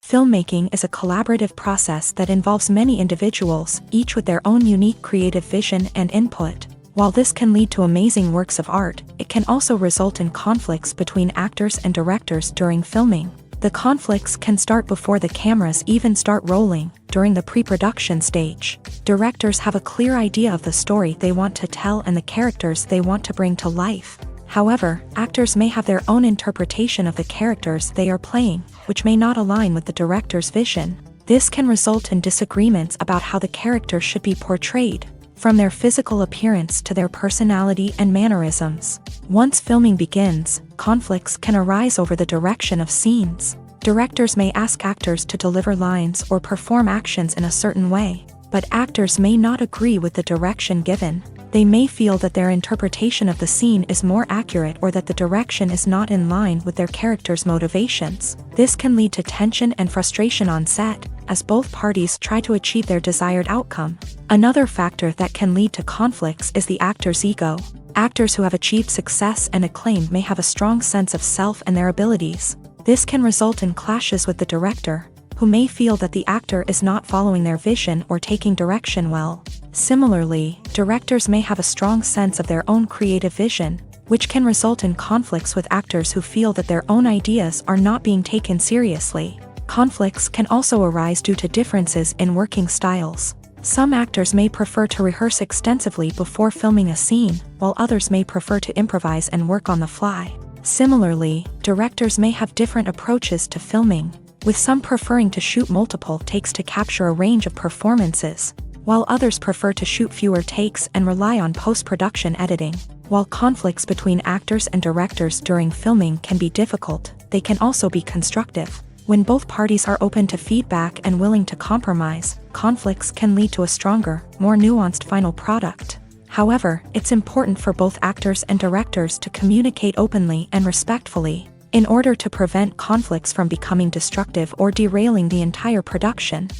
Filmmaking is a collaborative process that involves many individuals, each with their own unique creative vision and input. While this can lead to amazing works of art, it can also result in conflicts between actors and directors during filming. The conflicts can start before the cameras even start rolling, during the pre-production stage. Directors have a clear idea of the story they want to tell and the characters they want to bring to life. However, actors may have their own interpretation of the characters they are playing, which may not align with the director's vision. This can result in disagreements about how the character should be portrayed, from their physical appearance to their personality and mannerisms. Once filming begins, conflicts can arise over the direction of scenes. Directors may ask actors to deliver lines or perform actions in a certain way, but actors may not agree with the direction given. They may feel that their interpretation of the scene is more accurate or that the direction is not in line with their character's motivations. This can lead to tension and frustration on set, as both parties try to achieve their desired outcome. Another factor that can lead to conflicts is the actor's ego. Actors who have achieved success and acclaim may have a strong sense of self and their abilities. This can result in clashes with the director, who may feel that the actor is not following their vision or taking direction well. Similarly, directors may have a strong sense of their own creative vision, which can result in conflicts with actors who feel that their own ideas are not being taken seriously. Conflicts can also arise due to differences in working styles. Some actors may prefer to rehearse extensively before filming a scene, while others may prefer to improvise and work on the fly. Similarly, directors may have different approaches to filming, with some preferring to shoot multiple takes to capture a range of performances, while others prefer to shoot fewer takes and rely on post-production editing. While conflicts between actors and directors during filming can be difficult, they can also be constructive. When both parties are open to feedback and willing to compromise, conflicts can lead to a stronger, more nuanced final product. However, it's important for both actors and directors to communicate openly and respectfully, in order to prevent conflicts from becoming destructive or derailing the entire production.